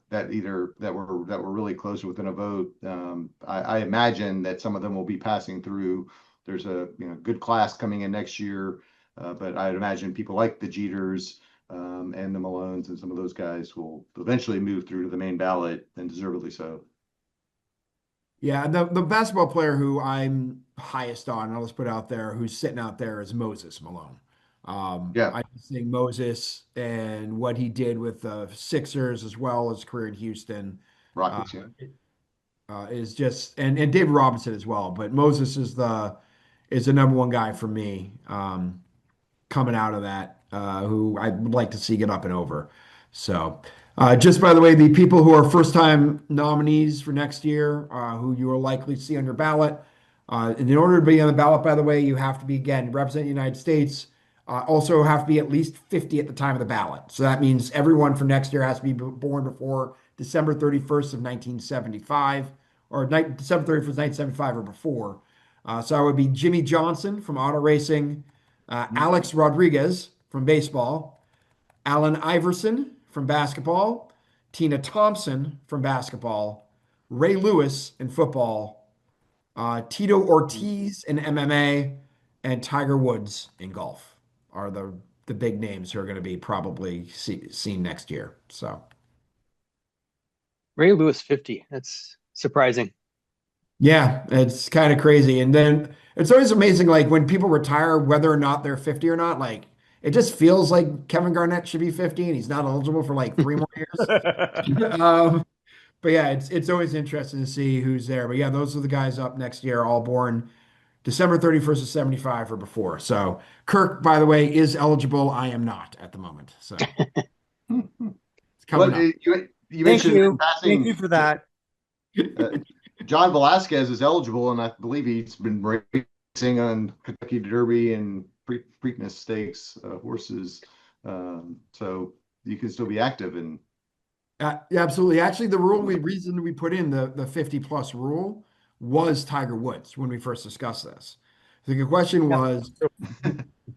that were really close within a vote. I imagine that some of them will be passing through. There's a good class coming in next year, but I'd imagine people like the Jeters and the Malones and some of those guys will eventually move through to the main ballot, and deservedly so. yeah, the basketball player who I'm highest on, I'll just put out there, who's sitting out there, is Moses Malone. Yeah. I just think Moses and what he did with the Sixers as well as career in Houston Rockets, is just, and David Robinson as well. But Moses is the number one guy for me coming out of that, who I would like to see get up and over. So, just by the way, the people who are first time nominees for next year, who you will likely see on your ballot, in order to be on the ballot, by the way, you have to be, again, represent the United States. Also have to be at least 50 at the time of the ballot. So that means everyone for next year has to be born before December 31st of 1975, or December 31st, 1975 or before. So I would be Jimmy Johnson from auto racing, Alex Rodriguez from baseball, Allen Iverson from basketball, Tina Thompson from basketball, Ray Lewis in football, Tito Ortiz in MMA, and Tiger Woods in golf are the big names who are going to be probably seen next year. So Ray Lewis 50. That's surprising. yeah, it's kind of crazy. And then it's always amazing, like when people retire, whether or not they're 50 or not, like it just feels like Kevin Garnett should be 50 and he's not eligible for like 3 more years. But yeah, it's always interesting to see who's there. But yeah, those are the guys up next year, all born December 31st of 75 or before. So Kirk, by the way, is eligible. I am not at the moment. So it's coming up. You mentioned in passing, Thank you for that. John Velasquez is eligible, and I believe he's been racing on Kentucky Derby and Preakness Stakes horses. So you can still be active. And yeah, absolutely. Actually, the reason we put in the 50 plus rule was Tiger Woods when we first discussed this. The question was,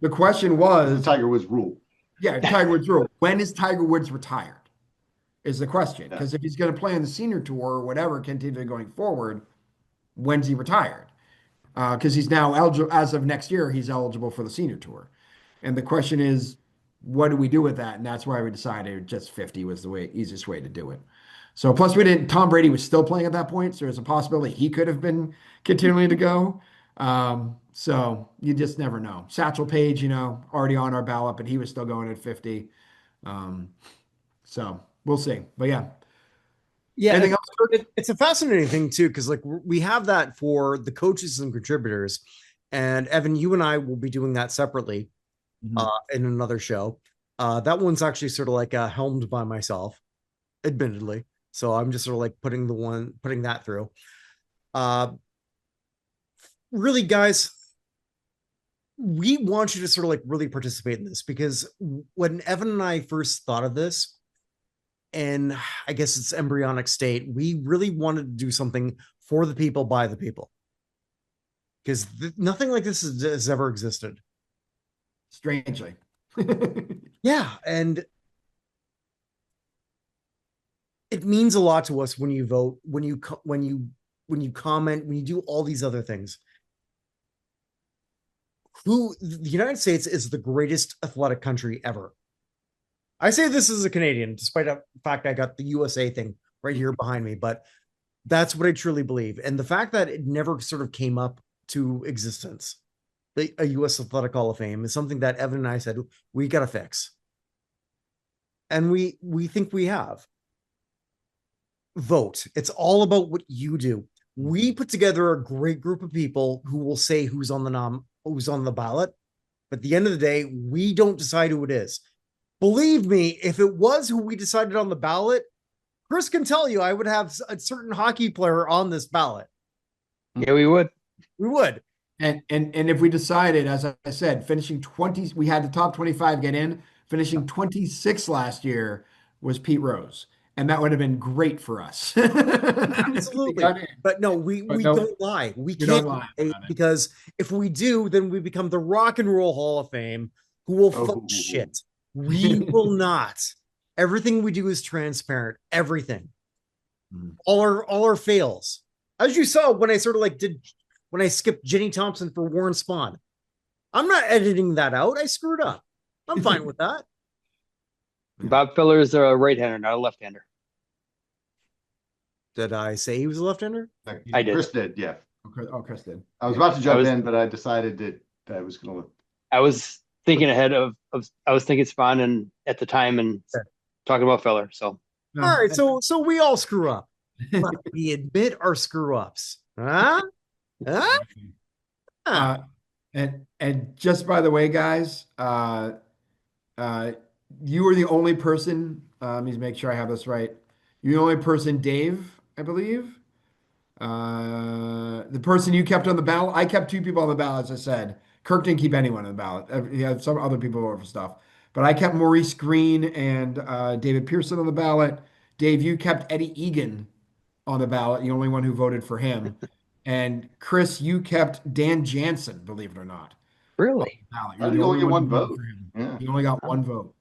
the Tiger Woods rule. Yeah, Tiger Woods rule. When is Tiger Woods retired? is the question. Yeah. Because if he's going to play on the senior tour or whatever, continue going forward, when's he retired? Because he's now eligible as of next year, he's eligible for the senior tour. And the question is, what do we do with that? And that's why we decided just 50 was the easiest way to do it. So plus we didn't, Tom Brady was still playing at that point. So there's a possibility he could have been continuing to go. So you just never know. Satchel Paige, already on our ballot, but he was still going at 50. So we'll see. But yeah. Yeah, Anything else, Kirk? it's a fascinating thing too, because like we have that for the coaches and contributors, and Evan, you and I will be doing that separately in another show. That one's actually sort of like helmed by myself, admittedly. So I'm just sort of like putting that through. Really, guys, we want you to sort of like really participate in this, because when Evan and I first thought of this, and I guess it's embryonic state, we really wanted to do something for the people, by the people, because nothing like this has ever existed. Strangely. Yeah. And it means a lot to us when you vote, when you comment, when you do all these other things. The United States is the greatest athletic country ever. I say this as a Canadian, despite the fact I got the USA thing right here behind me, but that's what I truly believe. And the fact that it never sort of came up to existence, a U.S. Athletic Hall of Fame, is something that Evan and I said, we got to fix. And we think we have. Vote. It's all about what you do. We put together a great group of people who will say who's on the ballot. But at the end of the day, we don't decide who it is. Believe me, if it was who we decided on the ballot, Chris can tell you I would have a certain hockey player on this ballot. Yeah, we would. We would. And if we decided, as I said, finishing 20, we had the top 25 get in. Finishing 26 last year was Pete Rose. And that would have been great for us. Absolutely. But no, we don't lie. We can't lie, because if we do, then we become the Rock and Roll Hall of Fame, who will fuck shit. We will not. Everything we do is transparent. Everything. All our fails. As you saw when I sort of like when I skipped Jenny Thompson for Warren Spahn. I'm not editing that out. I screwed up. I'm fine with that. Bob Feller is a right-hander, not a left-hander. Did I say he was a left-hander? I did. Chris did, yeah. Oh, Chris did. I was about to jump in, but I decided that I was going to. I was thinking ahead of I was thinking Spahn and at the time and talking about Feller. So all right, so we all screw up. But we admit our screw ups. Huh? And just by the way, guys, you were the only person. Let me make sure I have this right. You're the only person, Dave, I believe. The person you kept on the ballot. I kept 2 people on the ballot, as I said. Kirk didn't keep anyone on the ballot. He had some other people over for stuff. But I kept Maurice Green and David Pearson on the ballot. Dave, you kept Eddie Egan on the ballot, the only one who voted for him. And Chris, you kept Dan Jansen, believe it or not. Really? You're the only one vote. Yeah. You only got 1 vote.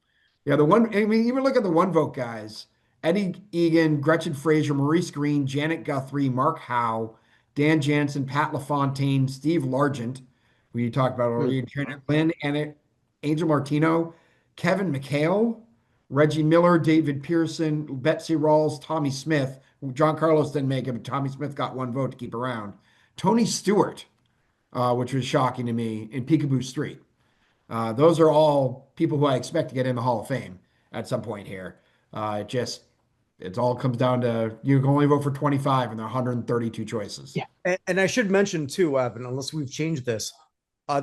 Yeah, I mean, even look at the 1 vote guys. Eddie Egan, Gretchen Fraser, Maurice Green, Janet Guthrie, Mark Howe, Dan Jansen, Pat LaFontaine, Steve Largent, who you talked about earlier, Janet Lynn, and Angel Martino, Kevin McHale, Reggie Miller, David Pearson, Betsy Rawls, Tommy Smith. John Carlos didn't make it, but Tommy Smith got 1 vote to keep around. Tony Stewart, which was shocking to me, in Peekaboo Street. Those are all people who I expect to get in the Hall of Fame at some point here. It all comes down to you can only vote for 25 and there are 132 choices. Yeah. And I should mention too, Evan, unless we've changed this,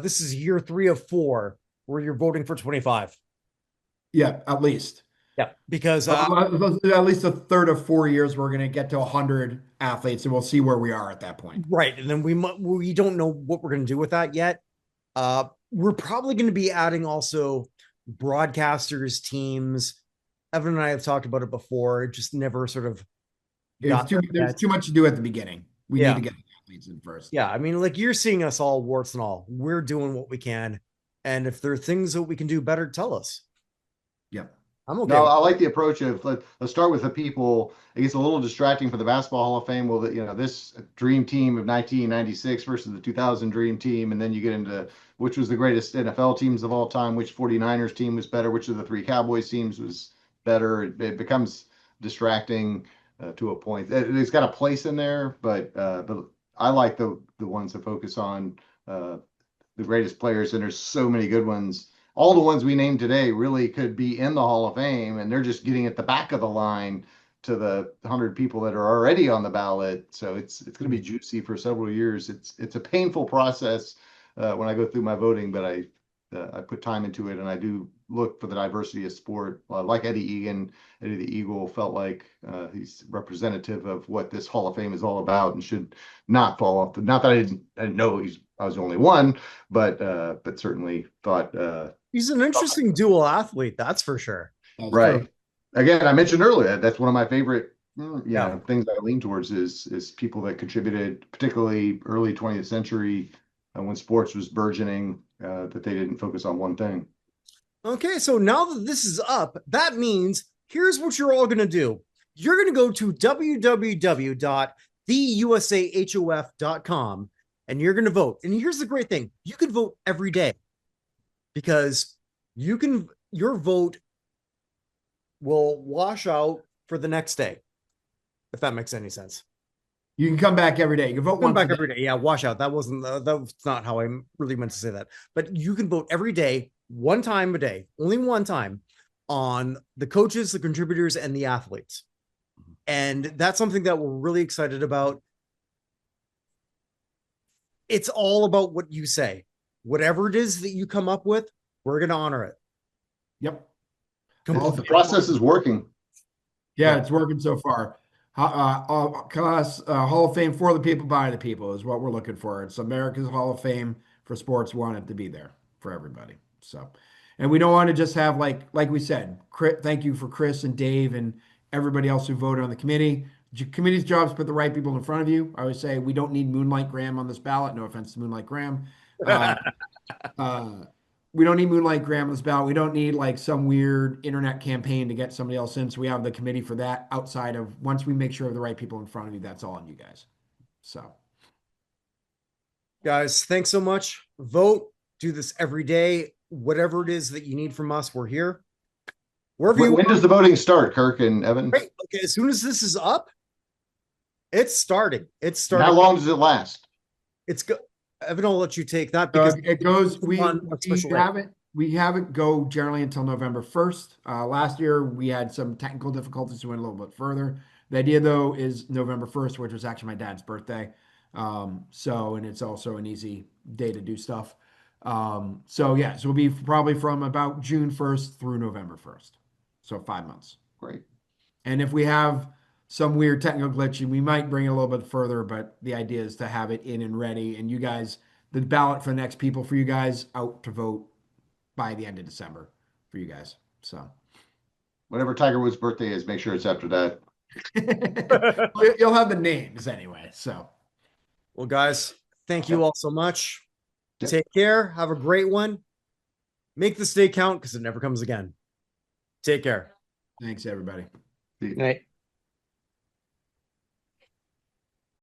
this is year 3 of 4 where you're voting for 25. Yeah, at least. Yeah, because at least a third of 4 years, we're going to get to 100 athletes, and we'll see where we are at that point. Right, and then we don't know what we're going to do with that yet. We're probably going to be adding also broadcasters, teams. Evan and I have talked about it before. It just never sort of. There's too much to do at the beginning. We need to get the athletes in first. Yeah, I mean, like you're seeing us all, warts and all. We're doing what we can, and if there are things that we can do better, tell us. Yep. I'm okay. No, with I like the approach of let's start with the people. It gets a little distracting for the Basketball Hall of Fame. Well, this dream team of 1996 versus the 2000 dream team, and then you get into which was the greatest NFL teams of all time, which 49ers team was better, which of the three Cowboys teams was better. It becomes distracting to a point. It's got a place in there, but I like the ones that focus on the greatest players, and there's so many good ones. All the ones we named today really could be in the Hall of Fame, and they're just getting at the back of the line to the 100 people that are already on the ballot. So it's going to be juicy for several years. It's a painful process when I go through my voting, but I put time into it, and I do look for the diversity of sport. Like Eddie Egan, Eddie the Eagle felt like he's representative of what this Hall of Fame is all about, and should not fall off. Not that I didn't know I was the only one, but certainly thought he's an interesting dual athlete, that's for sure. That's right. true. Again, I mentioned earlier that's one of my favorite things I lean towards is people that contributed, particularly early 20th century when sports was burgeoning, that they didn't focus on one thing. Okay, so now that this is up, that means here's what you're all going to do. You're going to go to www.theusahof.com and you're going to vote. And here's the great thing. You can vote every day because your vote will wash out for the next day, if that makes any sense. You can come back every day. You can vote Come once back every day. Yeah, wash out. That's not how I really meant to say that. But you can vote every day, one time a day, only one time, on the coaches, the contributors, and the athletes. And that's something that we're really excited about. It's all about what you say. Whatever it is that you come up with, we're going to honor it. Yep. The process is working. Yeah, it's working so far. Hall of Fame for the people, by the people is what we're looking for. It's America's Hall of Fame for sports. We want it to be there for everybody. So, and we don't want to just have like we said, thank you for Chris and Dave and everybody else who voted on the committee. Committee's job is to put the right people in front of you. I always say we don't need Moonlight Graham on this ballot. No offense to Moonlight Graham. We don't need Moonlight Graham on this ballot. We don't need like some weird internet campaign to get somebody else in. So we have the committee for that. Outside of once we make sure of the right people in front of you, that's all on you guys. So, guys, thanks so much. Vote. Do this every day. Whatever it is that you need from us, we're here. When does the voting start, Kirk and Evan? Right. Okay, as soon as this is up, it's starting. It's starting. How long does it last? It's go. Evan, I'll let you take that because it goes. We have it go generally until November 1st. Last year we had some technical difficulties, so we went a little bit further. The idea though is November 1st, which was actually my dad's birthday. And it's also an easy day to do stuff. So we'll be probably from about June 1st through November 1st. So 5 months. Great. And if we have some weird technical glitch, we might bring it a little bit further, but the idea is to have it in and ready. And you guys, the ballot for the next people for you guys out to vote by the end of December for you guys. So whatever Tiger Woods' birthday is, make sure it's after that. You'll have the names anyway. So, well, guys, thank you all so much. Yep. Take care. Have a great one. Make this day count because it never comes again. Take care. Thanks, everybody. Good night.